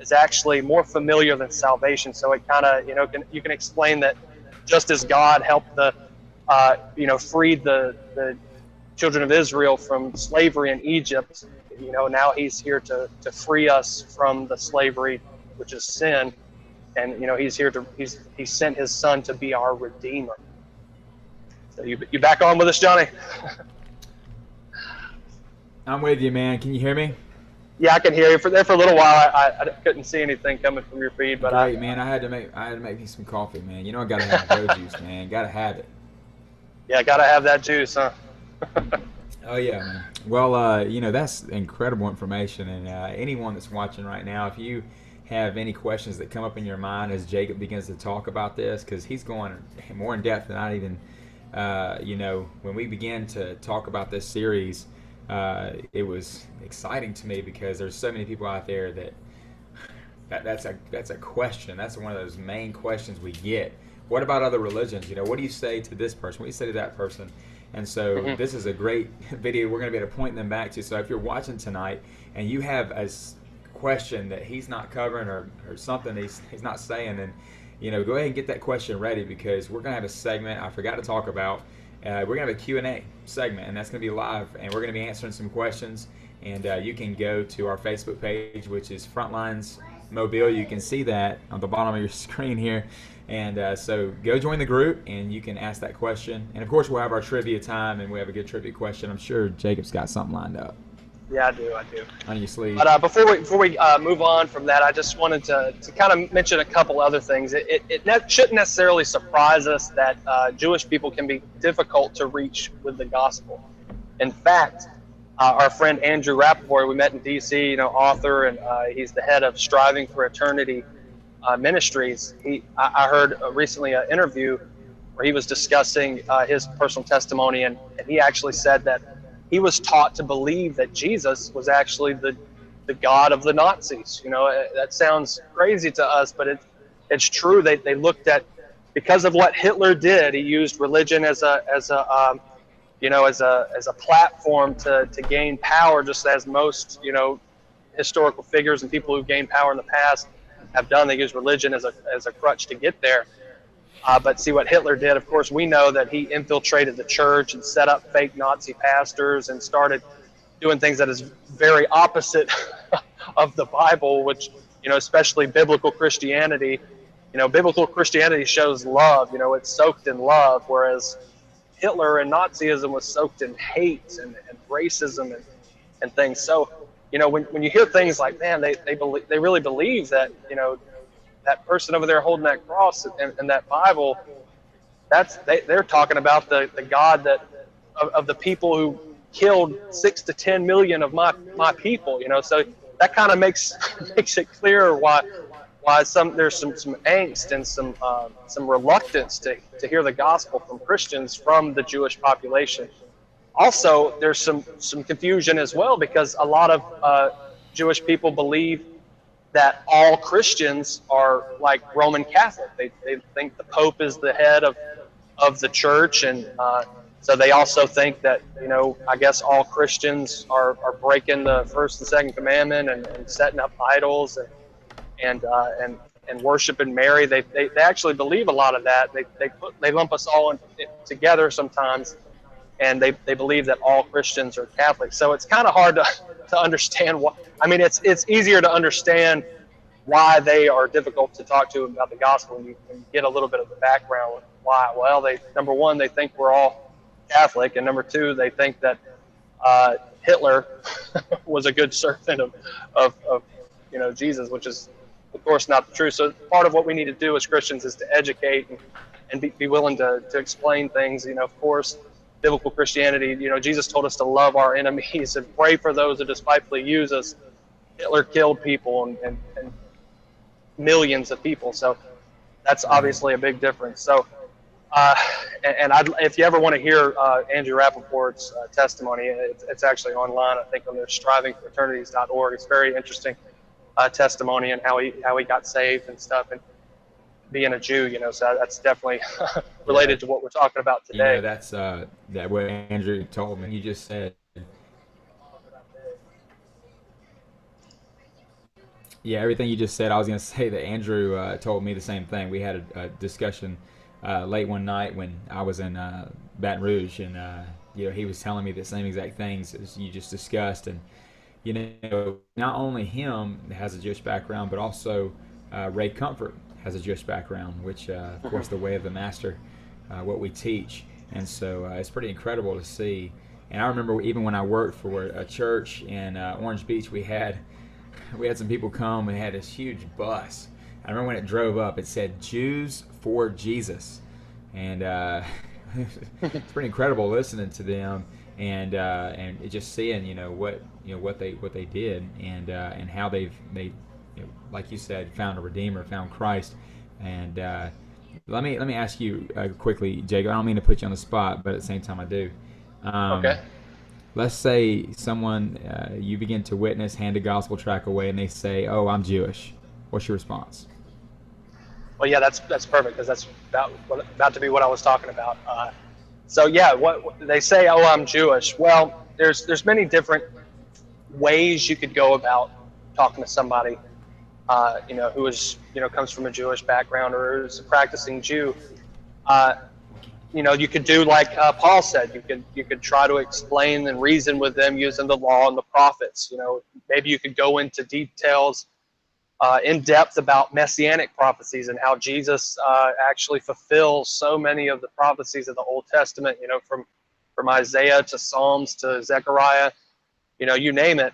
Speaker 1: is actually more familiar than salvation. So it kind of you can explain that just as God helped freed the children of Israel from slavery in Egypt, now He's here to free us from the slavery, which is sin. And He's here He sent His Son to be our Redeemer. So you back on with us, Johnny?
Speaker 2: I'm with you, man. Can you hear me?
Speaker 1: Yeah, I can hear you. For there for a little while, I couldn't see anything coming from your feed, but
Speaker 2: Great, man. I had to make me some coffee, man. You know I gotta have my go juice, man. Gotta have it.
Speaker 1: yeah, gotta have that juice, huh?
Speaker 2: Oh yeah, man. Well, that's incredible information, and anyone that's watching right now, if you have any questions that come up in your mind as Jacob begins to talk about this, because he's going more in depth than I even, when we began to talk about this series, it was exciting to me because there's so many people out there that's a question. That's one of those main questions we get. What about other religions? What do you say to this person? What do you say to that person? And so this is a great video we're going to be able to point them back to. So if you're watching tonight and you have a question that he's not covering or something he's not saying, then go ahead and get that question ready, because we're going to have a segment I forgot to talk about. We're going to have a Q&A segment, and that's going to be live, and we're going to be answering some questions. And you can go to our Facebook page, which is Frontlines Mobile. You can see that on the bottom of your screen here. And so go join the group, and you can ask that question. And of course, we'll have our trivia time, and we have a good trivia question. I'm sure Jacob's got something lined up.
Speaker 1: Yeah, I do.
Speaker 2: On your sleeve.
Speaker 1: But before we move on from that, I just wanted to kind of mention a couple other things. It shouldn't necessarily surprise us that Jewish people can be difficult to reach with the gospel. In fact, our friend Andrew Rappaport, we met in D.C., author, and he's the head of Striving for Eternity Ministries. I heard recently an interview where he was discussing his personal testimony, and he actually said that he was taught to believe that Jesus was actually the God of the Nazis. That sounds crazy to us, but it's true. They looked at, because of what Hitler did, he used religion as a platform to gain power, just as most historical figures and people who've gained power in the past have done. They use religion as a crutch to get there. But see what Hitler did. Of course, we know that he infiltrated the church and set up fake Nazi pastors and started doing things that is very opposite of the Bible, which, especially biblical Christianity. Biblical Christianity shows love. It's soaked in love, whereas Hitler and Nazism was soaked in hate and racism and things. So, when you hear things like, man, they really believe that, that person over there holding that cross and that Bible, they're talking about the God of the people who killed 6 to 10 million of my people. So that kind of makes it clear why there's some angst and some reluctance to hear the gospel from Christians from the Jewish population. Also, there's some confusion as well, because a lot of Jewish people believe that all Christians are like Roman Catholic. They think the Pope is the head of the church, and so they also think that, I guess all Christians are breaking the first and second commandment and setting up idols and worshiping Mary. They actually believe a lot of that. They lump us all together sometimes, and they believe that all Christians are Catholic. So it's kind of hard to understand what. I mean, it's easier to understand why they are difficult to talk to about the gospel when you get a little bit of the background. Why? Well, number one, they think we're all Catholic, and number two, they think that Hitler was a good servant of Jesus, which is of course not the truth. So part of what we need to do as Christians is to educate and be willing to explain things. Of course, biblical Christianity, Jesus told us to love our enemies and pray for those that despitefully use us. Hitler killed people and millions of people, so that's obviously a big difference. So, if you ever want to hear Andrew Rappaport's testimony, it's actually online, I think, on their strivingforeternities.org. It's very interesting testimony and how he got saved and stuff, and being a Jew, so that's definitely related to what we're talking about today.
Speaker 2: That's that what Andrew told me. You just said. Yeah, everything you just said, I was going to say that Andrew told me the same thing. We had a discussion late one night when I was in Baton Rouge, and he was telling me the same exact things as you just discussed. And not only him has a Jewish background, but also Ray Comfort has a Jewish background, which of course the way of the master, what we teach. And so it's pretty incredible to see And I remember even when I worked for a church in Orange Beach, we had some people come and had this huge bus. I remember when it drove up, it said "Jews for Jesus," and it's pretty incredible listening to them and just seeing what they did and how they like you said, found a Redeemer, found Christ. And let me ask you quickly, Jacob. I don't mean to put you on the spot, but at the same time I do.
Speaker 1: Okay.
Speaker 2: Let's say someone you begin to witness, hand a gospel tract away, and they say, "Oh, I'm Jewish." What's your response?
Speaker 1: Well, yeah, that's perfect, because that's about to be what I was talking about. So yeah, what they say, "Oh, I'm Jewish." Well, there's many different ways you could go about talking to somebody, who is comes from a Jewish background or is a practicing Jew. You could do like Paul said. You could try to explain and reason with them using the law and the prophets. Maybe you could go into details in depth about messianic prophecies and how Jesus actually fulfills so many of the prophecies of the Old Testament. From Isaiah to Psalms to Zechariah, you name it.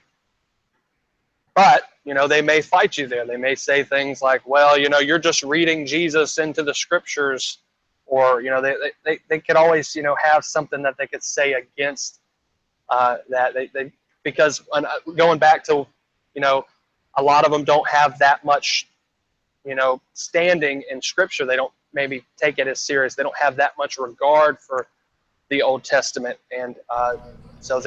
Speaker 1: But they may fight you there. They may say things like, "Well, you're just reading Jesus into the scriptures," or they could always have something that they could say against that. Because going back to a lot of them don't have that much standing in scripture. They don't maybe take it as serious. They don't have that much regard for the Old Testament, and so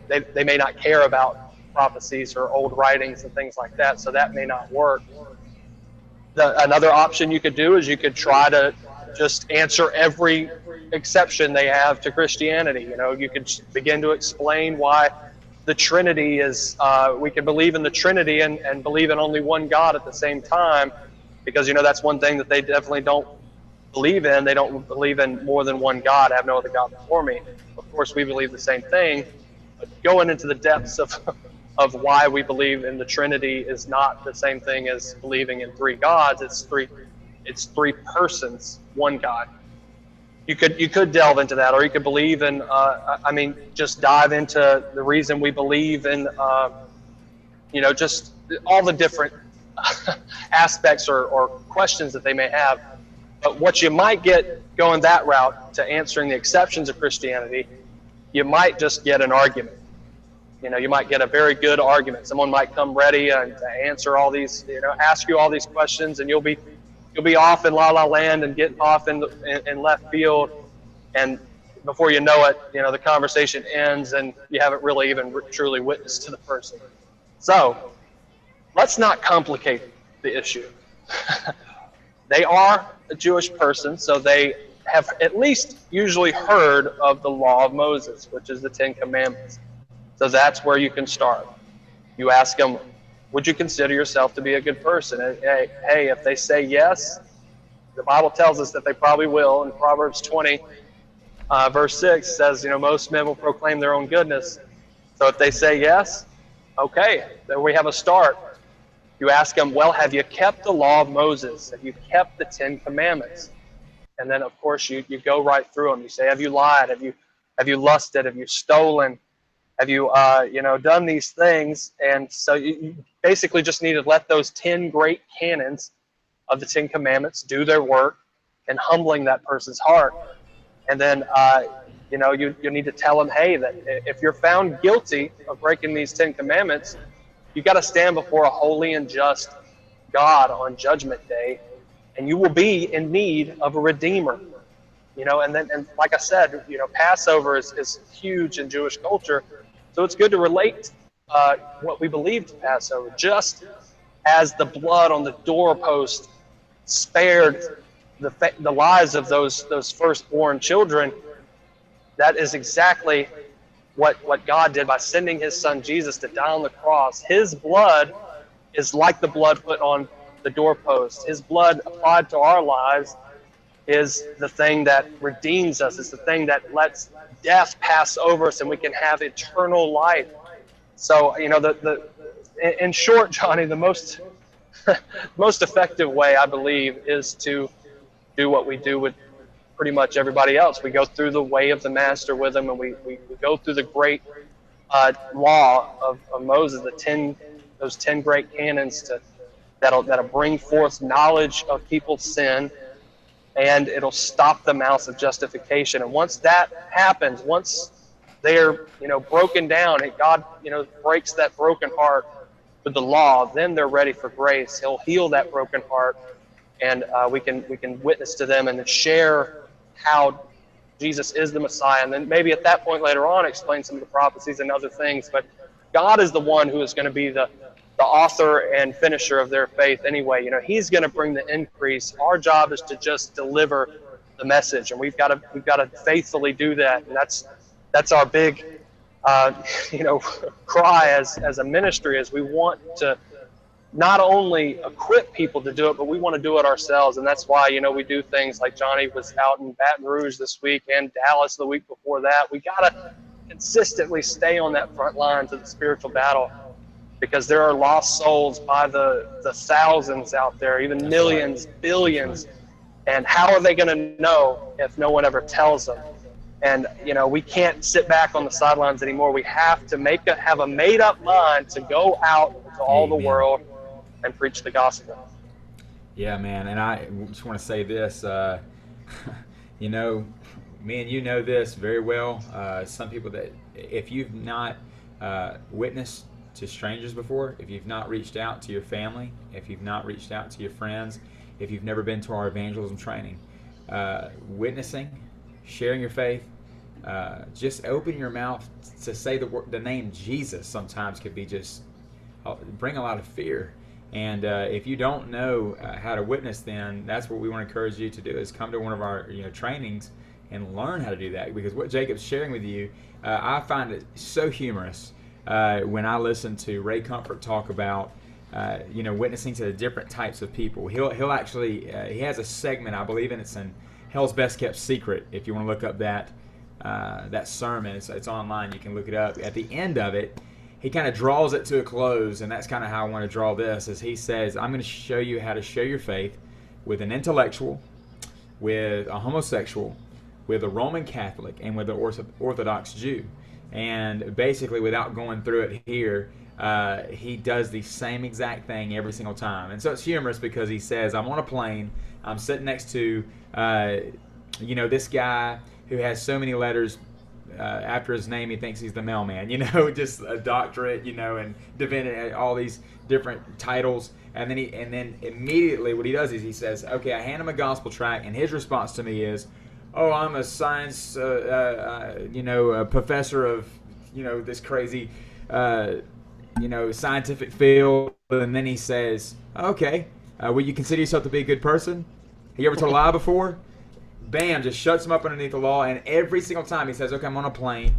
Speaker 1: they may not care about prophecies or old writings and things like that. So that may not work. Another option you could do is you could try to just answer every exception they have to Christianity. You could begin to explain why the Trinity is, we can believe in the Trinity and believe in only one God at the same time, because that's one thing that they definitely don't believe in. They don't believe in more than one God. I have no other God before me. Of course, we believe the same thing, but going into the depths of why we believe in the Trinity is not the same thing as believing in three gods. It's three persons, one God. You could delve into that, or you could believe in just dive into the reason we believe in just all the different aspects or questions that they may have. But what you might get going that route to answering the exceptions of Christianity, you might just get an argument. You might get a very good argument. Someone might come ready to answer all these, ask you all these questions, and you'll be off in la la land and get off in left field, and before you know it, the conversation ends, and you haven't really even truly witnessed to the person. So let's not complicate the issue. They are a Jewish person, so they have at least usually heard of the law of Moses, which is the Ten Commandments. So that's where you can start. You ask them, "Would you consider yourself to be a good person?" And, hey, if they say yes, the Bible tells us that they probably will. In Proverbs 20, verse 6 says, most men will proclaim their own goodness. So if they say yes, okay, then we have a start. You ask them, "Well, have you kept the law of Moses? Have you kept the Ten Commandments?" And then, of course, you go right through them. You say, "Have you lied? Have you lusted? Have you stolen? Have you, done these things?" And so you basically just need to let those 10 great canons of the Ten Commandments do their work in humbling that person's heart. And then, you need to tell them, hey, that if you're found guilty of breaking these 10 Commandments, you got to stand before a holy and just God on Judgment Day, and you will be in need of a Redeemer. And like I said, Passover is huge in Jewish culture. So it's good to relate what we believe to Passover. Just as the blood on the doorpost spared the lives of those firstborn children, that is exactly what God did by sending his son Jesus to die on the cross. His blood is like the blood put on the doorpost. His blood applied to our lives is the thing that redeems us. It's the thing that lets death pass over us and we can have eternal life. So, in short, Johnny, the most effective way, I believe, is to do what we do with pretty much everybody else. We go through the way of the master with them, and we go through the great law of Moses, those 10 great canons that'll bring forth knowledge of people's sin, and it'll stop the mouth of justification. And once that happens, once they're broken down, and God breaks that broken heart with the law, then they're ready for grace. He'll heal that broken heart, and we can witness to them and share how Jesus is the Messiah, and then maybe at that point later on explain some of the prophecies and other things. But God is the one who is going to be the author and finisher of their faith anyway. He's going to bring the increase. Our job is to just deliver the message, and we've got to faithfully do that. And that's our big cry as a ministry, is we want to not only equip people to do it, but we want to do it ourselves. And that's why, we do things like Jonny was out in Baton Rouge this week and Dallas the week before that. We got to consistently stay on that front lines of the spiritual battle, because there are lost souls by the thousands out there, even millions, billions. And how are they going to know if no one ever tells them? And, we can't sit back on the sidelines anymore. We have to have a made-up mind to go out to all the world and preach the gospel.
Speaker 2: Yeah, man. And I just want to say this, me and you know this very well. Some people that, if you've not witnessed to strangers before, if you've not reached out to your family, if you've not reached out to your friends, if you've never been to our evangelism training, witnessing, sharing your faith, just open your mouth to say the name Jesus sometimes could be just bring a lot of fear. And if you don't know how to witness, then that's what we want to encourage you to do, is come to one of our trainings and learn how to do that. Because what Jacob's sharing with you, I find it so humorous when I listen to Ray Comfort talk about witnessing to the different types of people. He'll actually he has a segment, I believe, and it's in Hell's Best Kept Secret. If you want to look up that sermon, it's online. You can look it up. At the end of it, he kind of draws it to a close, and that's kind of how I want to draw this. As he says, I'm going to show you how to share your faith with an intellectual, with a homosexual, with a Roman Catholic, and with an Orthodox Jew. And basically, without going through it here, he does the same exact thing every single time. And so it's humorous because he says, I'm on a plane, I'm sitting next to this guy who has so many letters after his name, he thinks he's the mailman, just a doctorate, and divinity, all these different titles. And then immediately what he does is he says, okay, I hand him a gospel tract, and his response to me is, oh, I'm a science, professor of, this crazy, scientific field. And then he says, okay, will you consider yourself to be a good person? Have you ever told a lie before? Bam, just shuts him up underneath the law. And every single time he says, okay, I'm on a plane,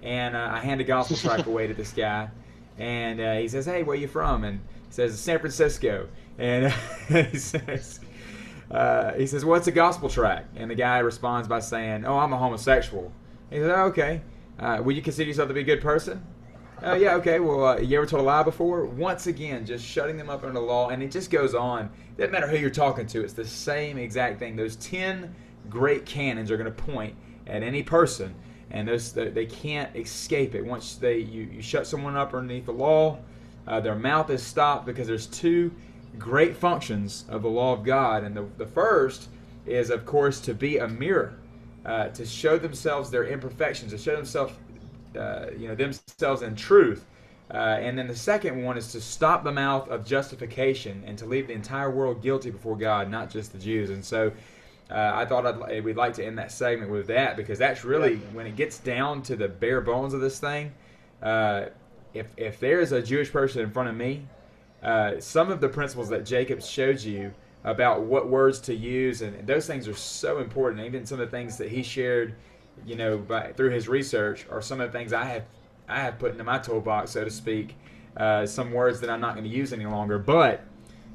Speaker 2: and I hand a gospel tract away to this guy, and he says, hey, where you from? And he says, San Francisco. And he says, what's a gospel tract? And the guy responds by saying, oh, I'm a homosexual. He says, oh, okay, will you consider yourself to be a good person? Yeah, okay, well, you ever told a lie before? Once again, just shutting them up under the law, and it just goes on. Doesn't matter who you're talking to, it's the same exact thing. Those 10 great canons are going to point at any person, and they can't escape it. Once you shut someone up underneath the law, their mouth is stopped, because there's two great functions of the law of God. And the first is, of course, to be a mirror, to show themselves their imperfections, to show themselves themselves in truth. And then the second one is to stop the mouth of justification and to leave the entire world guilty before God, not just the Jews. And so I thought we'd like to end that segment with that, because that's really, when it gets down to the bare bones of this thing, if there's a Jewish person in front of me, some of the principles that Jacob showed you about what words to use, and those things are so important. Even some of the things that he shared, through his research, are some of the things I have put into my toolbox, so to speak. Some words that I'm not going to use any longer. But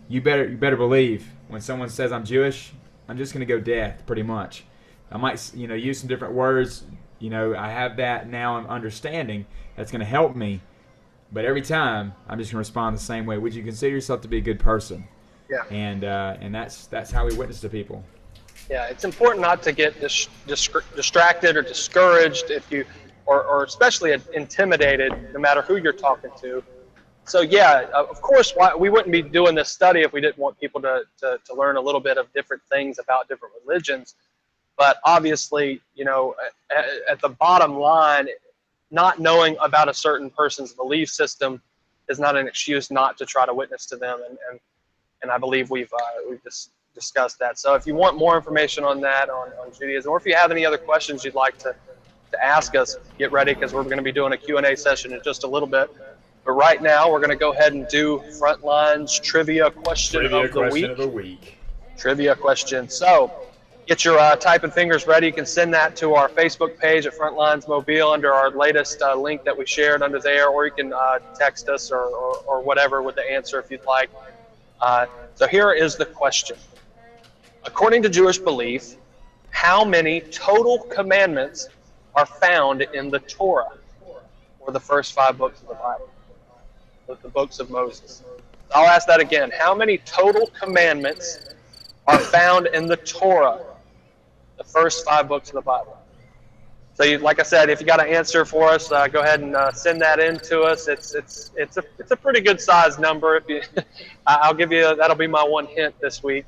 Speaker 2: you better believe, when someone says I'm Jewish, I'm just going to go death, pretty much. I might use some different words. I have that now, I'm understanding. That's going to help me. But every time, I'm just going to respond the same way. Would you consider yourself to be a good person?
Speaker 1: Yeah.
Speaker 2: And that's how we witness to people.
Speaker 1: Yeah, it's important not to get distracted or discouraged if you, or especially intimidated, no matter who you're talking to. So yeah, of course, we wouldn't be doing this study if we didn't want people to learn a little bit of different things about different religions. But obviously, at the bottom line, not knowing about a certain person's belief system is not an excuse not to try to witness to them. And I believe we've just discussed that. So if you want more information on that, on Judaism, or if you have any other questions you'd like to ask us, get ready, because we're going to be doing a Q&A session in just a little bit. But right now, we're going to go ahead and do Frontline's trivia question of the week. Trivia question. So get your typing fingers ready. You can send that to our Facebook page at Frontlines Mobile under our latest link that we shared under there, or you can text us or whatever with the answer if you'd like. So here is the question. According to Jewish belief, how many total commandments are found in the Torah, or the first 5 books of the Bible, the books of Moses? I'll ask that again. How many total commandments are found in the Torah, the first 5 books of the Bible? So, like I said, if you got an answer for us, go ahead and send that in to us. It's a pretty good sized number. If you, I'll give you, that'll be my one hint this week.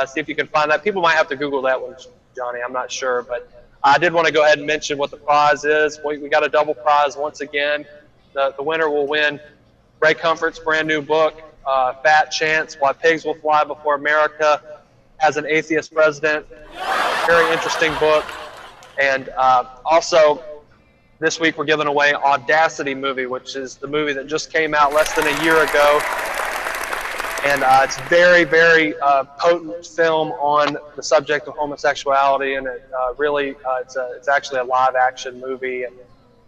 Speaker 1: See if you can find that. People might have to Google that one, Johnny. I'm not sure, but I did want to go ahead and mention what the prize is. We got a double prize once again. The winner will win Ray Comfort's brand new book, Fat Chance: Why Pigs Will Fly Before America Has an Atheist President. Very interesting book. And also, this week we're giving away Audacity movie, which is the movie that just came out less than a year ago. And it's very, very potent film on the subject of homosexuality, and it really, it's actually a live-action movie, and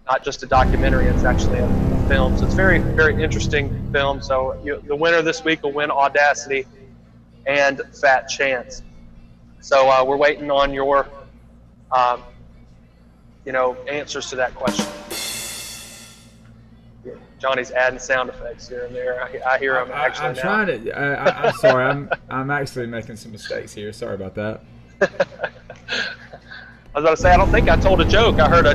Speaker 1: not just a documentary. It's actually a film. So it's very, very interesting film. So the winner this week will win Audacity and Fat Chance. So we're waiting on your answers to that question. Johnny's adding sound effects here and there. I hear them actually
Speaker 2: I'm
Speaker 1: now.
Speaker 2: trying to. I'm sorry. I'm actually making some mistakes here. Sorry about that.
Speaker 1: I was about to say, I don't think I told a joke. I heard a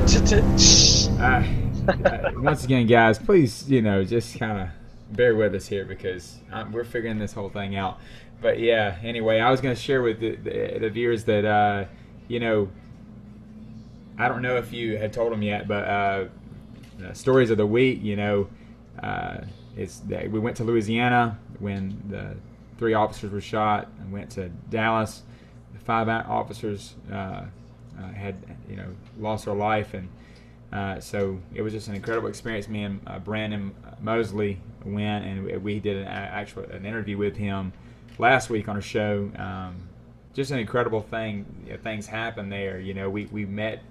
Speaker 2: once again, guys, please, just kind of bear with us here because we're figuring this whole thing out. But yeah, anyway, I was going to share with the viewers that, I don't know if you had told them yet, but stories of the week, is that we went to Louisiana when the 3 officers were shot, and went to Dallas. The 5 officers had, lost their life, and so it was just an incredible experience. Me and Brandon Mosley went, and we did an interview with him last week on a show. Just an incredible thing. Things happened there. We met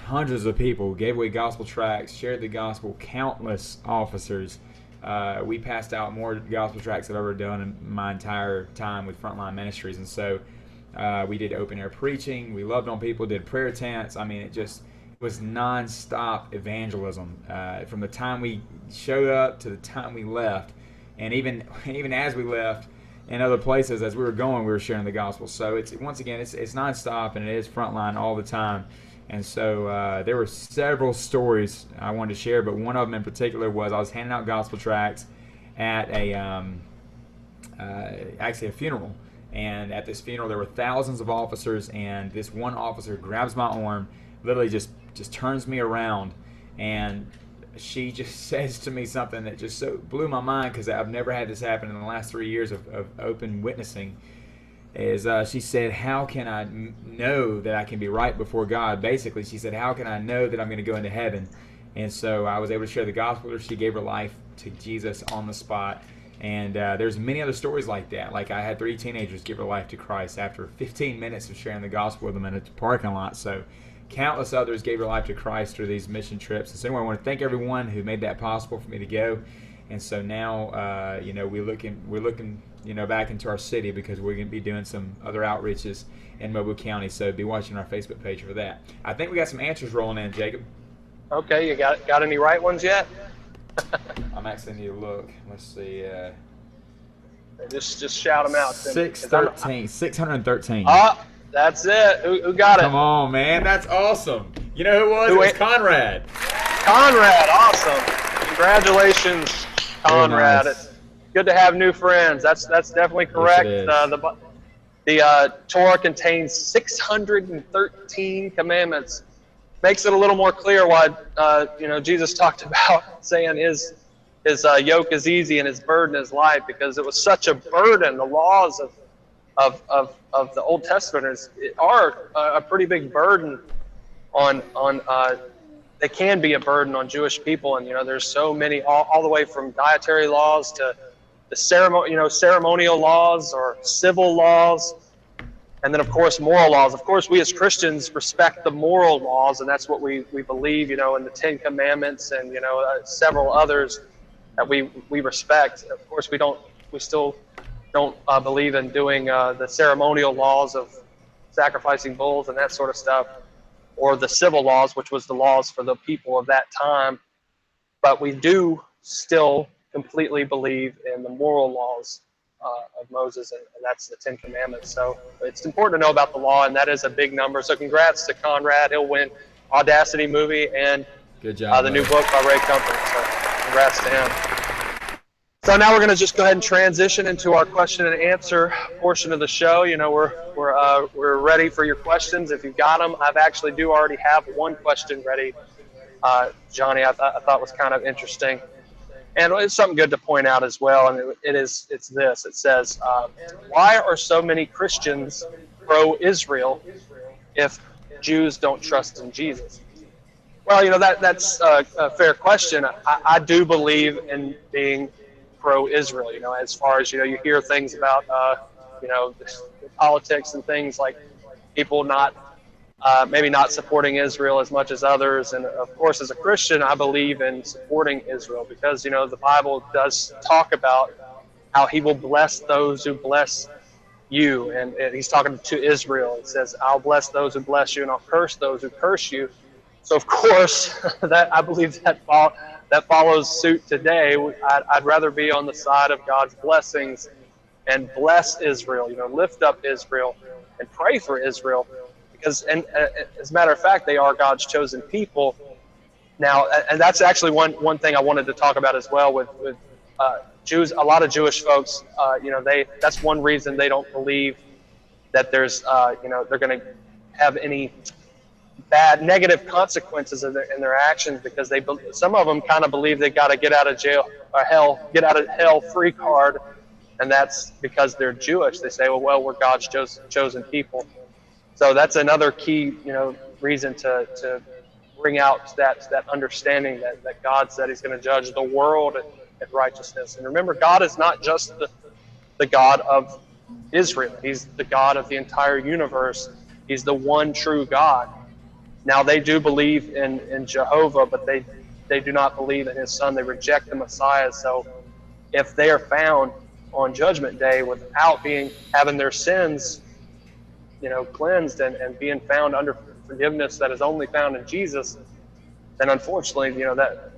Speaker 2: hundreds of people, gave away gospel tracts, shared the gospel, countless officers. We passed out more gospel tracts than I've ever done in my entire time with Frontline Ministries. And so we did open air preaching. We loved on people, did prayer tents. I mean, it was non-stop evangelism from the time we showed up to the time we left. And even as we left in other places, as we were going, we were sharing the gospel. So it's non-stop, and it is Frontline all the time. And so there were several stories I wanted to share, but one of them in particular was I was handing out gospel tracts at actually a funeral. And at this funeral, there were thousands of officers, and this one officer grabs my arm, literally just turns me around, and she just says to me something that just so blew my mind, because I've never had this happen in the last 3 years of open witnessing. She said, how can I know that I can be right before God? Basically, she said, how can I know that I'm going to go into heaven? And so I was able to share the gospel with her. She gave her life to Jesus on the spot. And there's many other stories like that. Like I had 3 teenagers give their life to Christ after 15 minutes of sharing the gospel with them in a parking lot. So countless others gave their life to Christ through these mission trips. And so anyway, I want to thank everyone who made that possible for me to go. And so now, we're looking, back into our city, because we're going to be doing some other outreaches in Mobile County. So be watching our Facebook page for that. I think we got some answers rolling in, Jacob.
Speaker 1: Okay, you got any right ones yet?
Speaker 2: I'm actually need to look. Let's see.
Speaker 1: Just shout them out to me.
Speaker 2: 613.
Speaker 1: That's it. Who got it?
Speaker 2: Come on, man. That's awesome. You know who it was? It was Conrad.
Speaker 1: Conrad, awesome. Congratulations, Conrad.
Speaker 2: Nice.
Speaker 1: It's good to have new friends. That's definitely correct.
Speaker 2: Yes,
Speaker 1: the Torah contains 613 commandments. Makes it a little more clear why Jesus talked about saying his yoke is easy and his burden is light, because it was such a burden. The laws of the Old Testament are a pretty big burden on they can be a burden on Jewish people, and there's so many, all the way from dietary laws to the ceremonial laws or civil laws, and then of course moral laws. Of course, we as Christians respect the moral laws, and that's what we believe, in the Ten Commandments and several others that we respect. Of course, we still don't believe in doing the ceremonial laws of sacrificing bulls and that sort of stuff, or the civil laws, which was the laws for the people of that time. But we do still completely believe in the moral laws of Moses, and that's the Ten Commandments. So it's important to know about the law, and that is a big number. So congrats to Conrad. He'll win Audacity movie and
Speaker 2: good job,
Speaker 1: the new book by Ray Comfort. So congrats to him. So now we're going to just go ahead and transition into our question and answer portion of the show. We're ready for your questions if you've got them. I've actually already have one question ready, Johnny. I thought was kind of interesting, and it's something good to point out as well. And it's this. It says, why are so many Christians pro-Israel if Jews don't trust in Jesus? Well, that's a fair question. I do believe in being pro-Israel, as far as, you hear things about, politics and things like people maybe not supporting Israel as much as others. And of course, as a Christian, I believe in supporting Israel because, the Bible does talk about how he will bless those who bless you. And he's talking to Israel. It says, I'll bless those who bless you and I'll curse those who curse you. So of course, I believe that follows suit today. I'd rather be on the side of God's blessings and bless Israel, lift up Israel and pray for Israel, because, and as a matter of fact, they are God's chosen people. Now, and that's actually one thing I wanted to talk about as well with Jews. A lot of Jewish folks, that's one reason they don't believe that there's, they're going to have any bad negative consequences in their actions, because some of them kind of believe they got to get out of hell free card, and that's because they're Jewish. They say, well, we're God's chosen people. So that's another key, reason to bring out that understanding that God said he's going to judge the world in righteousness. And remember, God is not just the God of Israel. He's the God of the entire universe. He's the one true God. Now, they do believe in Jehovah, but they do not believe in his son. They reject the Messiah. So if they are found on Judgment Day without having their sins, cleansed and being found under forgiveness that is only found in Jesus, then unfortunately, that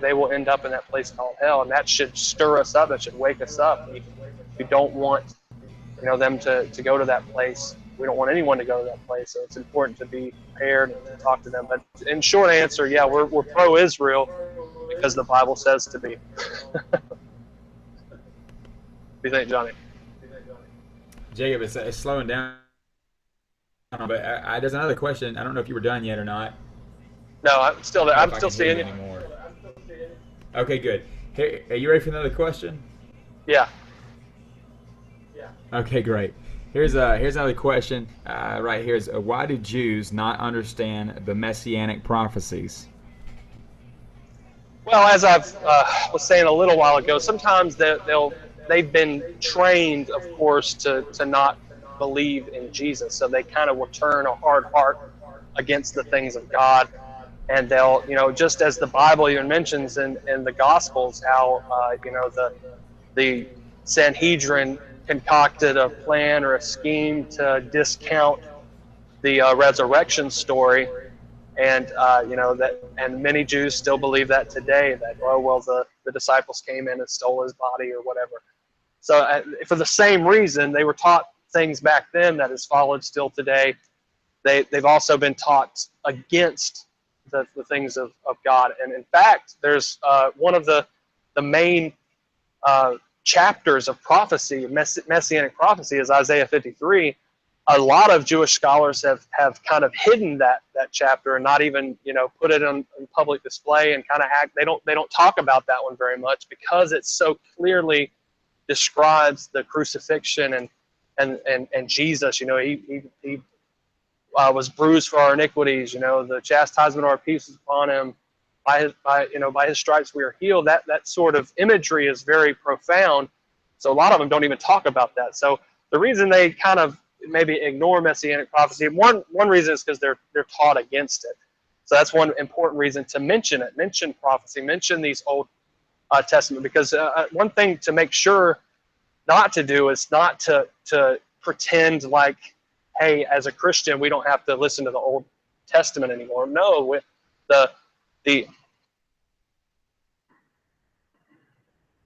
Speaker 1: they will end up in that place called hell. And that should stir us up. That should wake us up. We don't want, them to go to that place. We don't want anyone to go to that place, so it's important to be prepared and to talk to them. But in short answer, yeah, we're pro-Israel because the Bible says to be. What do you think, Johnny?
Speaker 2: Jacob, it's slowing down, but there's another question. I don't know if you were done yet or not.
Speaker 1: No, I'm still there. I'm still seeing you.
Speaker 2: Anymore. Okay, good. Hey, are you ready for another question?
Speaker 1: Yeah.
Speaker 2: Okay, great. Here's another question right here. Why do Jews not understand the messianic prophecies?
Speaker 1: Well, as I was saying a little while ago, sometimes they've been trained, of course, to not believe in Jesus. So they kind of will turn a hard heart against the things of God. And they'll, just as the Bible even mentions in the Gospels, how, the Sanhedrin concocted a plan or a scheme to discount the resurrection story, and and many Jews still believe that today, that the disciples came in and stole his body or whatever. So for the same reason, they were taught things back then that is followed still today. They've also been taught against the things of God. And in fact, there's one of the main chapters of prophecy, messianic prophecy, is Isaiah 53. A lot of Jewish scholars have kind of hidden that chapter and not even put it on public display, and kind of they don't talk about that one very much, because it so clearly describes the crucifixion and Jesus. He was bruised for our iniquities. The chastisement of our peace is upon him. By his stripes we are healed. That sort of imagery is very profound. So a lot of them don't even talk about that. So the reason they kind of maybe ignore messianic prophecy, one reason is because they're taught against it. So that's one important reason to mention it. Mention prophecy. Mention these Old Testament, because one thing to make sure not to do is not to pretend like, hey, as a Christian, we don't have to listen to the Old Testament anymore. No, with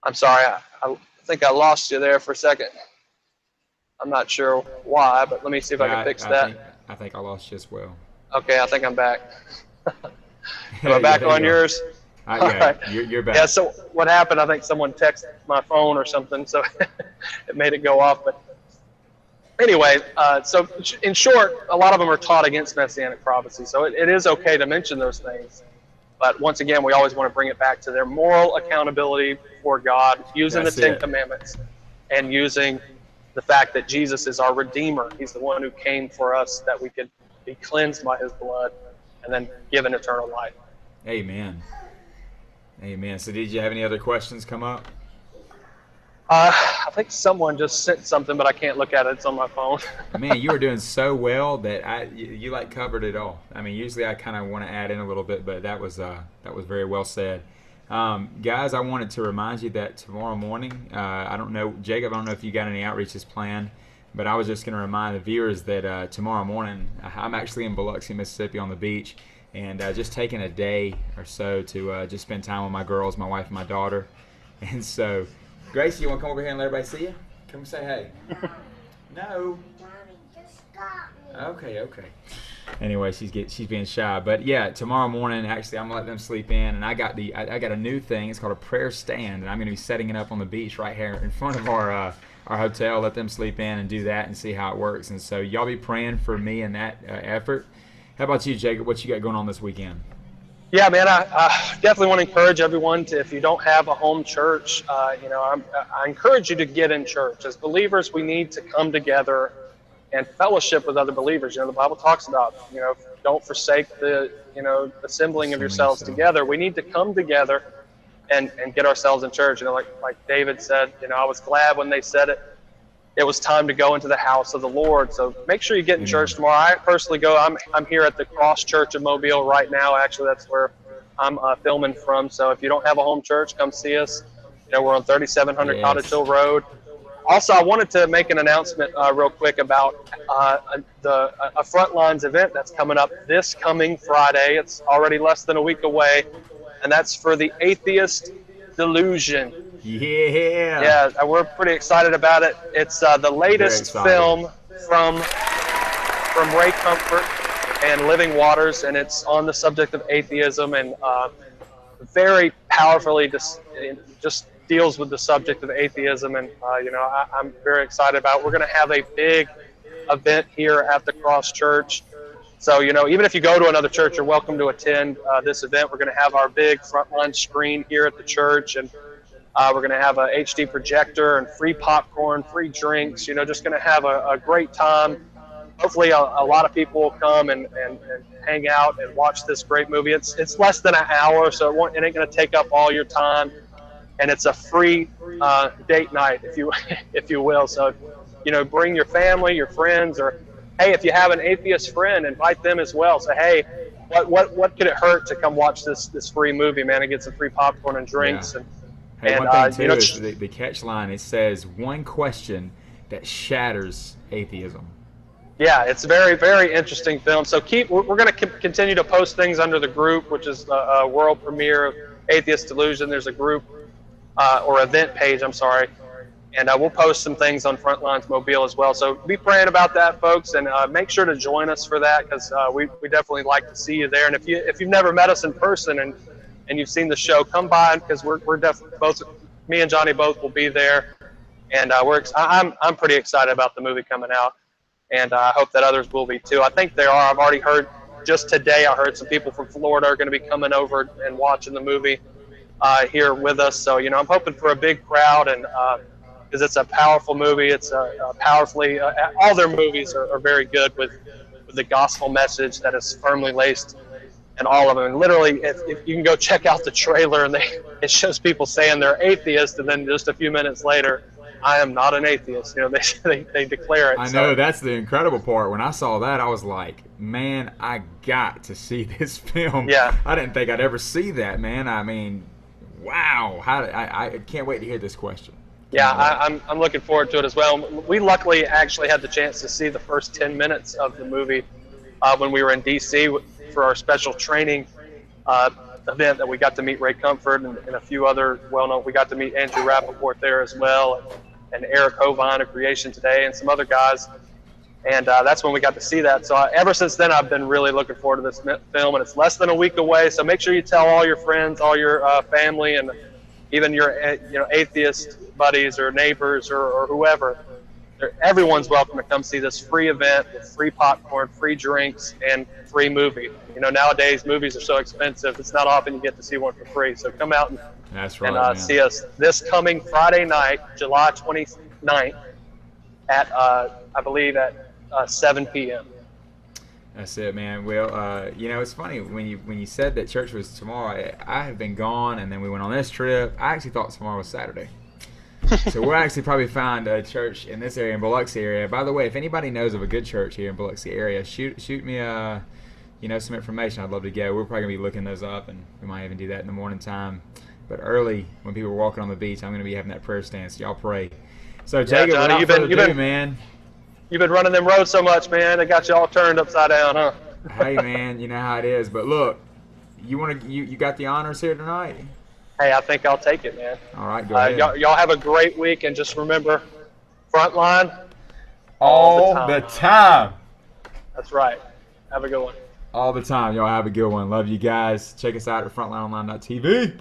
Speaker 1: I'm sorry, I think I lost you there for a second. I'm not sure why, but let me see if I can fix that.
Speaker 2: I think I lost you as well.
Speaker 1: Okay, I think I'm back. Am I back on yours?
Speaker 2: Yeah,
Speaker 1: right.
Speaker 2: you're back.
Speaker 1: Yeah, so what happened, I think someone texted my phone or something, so it made it go off. But anyway, so in short, a lot of them are taught against messianic prophecy. So it is okay to mention those things. But once again, we always want to bring it back to their moral accountability before God, using the Ten Commandments, and using the fact that Jesus is our Redeemer. He's the one who came for us, that we could be cleansed by his blood and then given eternal life.
Speaker 2: Amen. Amen. So did you have any other questions come up?
Speaker 1: I think someone just sent something, but I can't look at it. It's on my phone.
Speaker 2: Man, you were doing so well that you like covered it all. I mean, usually I kind of want to add in a little bit, but that was very well said. Guys, I wanted to remind you that tomorrow morning, I don't know, Jacob, I don't know if you got any outreaches planned, but I was just going to remind the viewers that tomorrow morning, I'm actually in Biloxi, Mississippi on the beach, and just taking a day or so to just spend time with my girls, my wife and my daughter. And so, Gracie, you want to come over here and let everybody see you? Come say hey. No. Okay. Anyway, she's being shy, but yeah, tomorrow morning, actually, I'm gonna let them sleep in, and I got a new thing. It's called a prayer stand, and I'm gonna be setting it up on the beach right here in front of our hotel. Let them sleep in and do that and see how it works. And so y'all be praying for me in that effort. How about you, Jacob? What you got going on this weekend?
Speaker 1: Yeah, man, I definitely want to encourage everyone to, if you don't have a home church, I encourage you to get in church. As believers, we need to come together and fellowship with other believers. The Bible talks about, don't forsake the assembling of yourselves together. We need to come together and get ourselves in church. Like David said, I was glad when they said it was time to go into the house of the Lord. So make sure you get in church tomorrow. I personally go. I'm here at the Cross Church of Mobile right now. Actually, that's where I'm filming from. So if you don't have a home church, come see us. We're on 3700 Cottage Hill Road. Also, I wanted to make an announcement real quick about a Frontlines event that's coming up this coming Friday. It's already less than a week away, and that's for the Atheist Delusion. Yeah, we're pretty excited about it. It's the latest film from Ray Comfort and Living Waters, and it's on the subject of atheism, and very powerfully just deals with the subject of atheism, and I'm very excited about it. We're going to have a big event here at the Cross Church. So, even if you go to another church, you're welcome to attend this event. We're going to have our big Frontline screen here at the church, and we're going to have a HD projector and free popcorn, free drinks, just going to have a great time. Hopefully a lot of people will come and hang out and watch this great movie. It's less than an hour, so it ain't going to take up all your time. And it's a free date night, if you will. So, bring your family, your friends, or hey, if you have an atheist friend, invite them as well. So, hey, what could it hurt to come watch this free movie, man, and get some free popcorn and drinks?
Speaker 2: Yeah.
Speaker 1: And
Speaker 2: one thing too is the catch line. It says one question that shatters atheism.
Speaker 1: Yeah, it's a very, very interesting film. So we're going to continue to post things under the group, which is the world premiere of Atheist Delusion. There's a group or event page, I'm sorry. And we'll post some things on Frontline's Mobile as well. So be praying about that, folks, and make sure to join us for that, because we definitely like to see you there. And if you've never met us in person and you've seen the show, come by, because we're definitely both, me and Jonny both will be there, and I'm pretty excited about the movie coming out, and I hope that others will be too. I think they are. I've already heard just today. I heard some people from Florida are going to be coming over and watching the movie here with us. So I'm hoping for a big crowd, and because it's a powerful movie. It's powerfully, all their movies are very good with the gospel message that is firmly laced in all of them. And literally, if you can go check out the trailer, and it shows people saying they're atheists, and then just a few minutes later, I am not an atheist. They declare it.
Speaker 2: I know, that's the incredible part. When I saw that, I was like, man, I got to see this film.
Speaker 1: Yeah.
Speaker 2: I didn't think I'd ever see that, man. I mean, wow. I can't wait to hear this question.
Speaker 1: Yeah, I'm looking forward to it as well. We luckily actually had the chance to see the first 10 minutes of the movie when we were in D.C. for our special training event that we got to meet Ray Comfort and a few other well-known. We got to meet Andrew Rappaport there as well, and Eric Hovind of Creation Today, and some other guys. And that's when we got to see that. So ever since then, I've been really looking forward to this film, and it's less than a week away. So make sure you tell all your friends, all your family, and even your atheist buddies or neighbors or whoever. Everyone's welcome to come see this free event with free popcorn, free drinks, and free movie. Nowadays movies are so expensive, it's not often you get to see one for free. So come out and see us this coming Friday night, July 29th at I believe at 7 p.m.
Speaker 2: That's it, man. Well, it's funny when you said that church was tomorrow. I have been gone, and then we went on this trip. I actually thought tomorrow was Saturday. So we'll actually probably find a church in this area, in Biloxi area. By the way, if anybody knows of a good church here in Biloxi area, shoot me some information. I'd love to go. We're probably gonna be looking those up, and we might even do that in the morning time. But early, when people are walking on the beach, I'm gonna be having that prayer stance. Y'all pray. So Jacob,
Speaker 1: Jonny,
Speaker 2: man.
Speaker 1: You've been running them roads so much, man. They got you all turned upside down, huh?
Speaker 2: Hey, man, you know how it is. But look, you got the honors here tonight.
Speaker 1: Hey, I think I'll take it, man.
Speaker 2: All right, go ahead.
Speaker 1: Y'all have a great week, and just remember, Frontline
Speaker 2: all the time.
Speaker 1: That's right. Have a good one.
Speaker 2: All the time. Y'all have a good one. Love you guys. Check us out at frontlineonline.tv.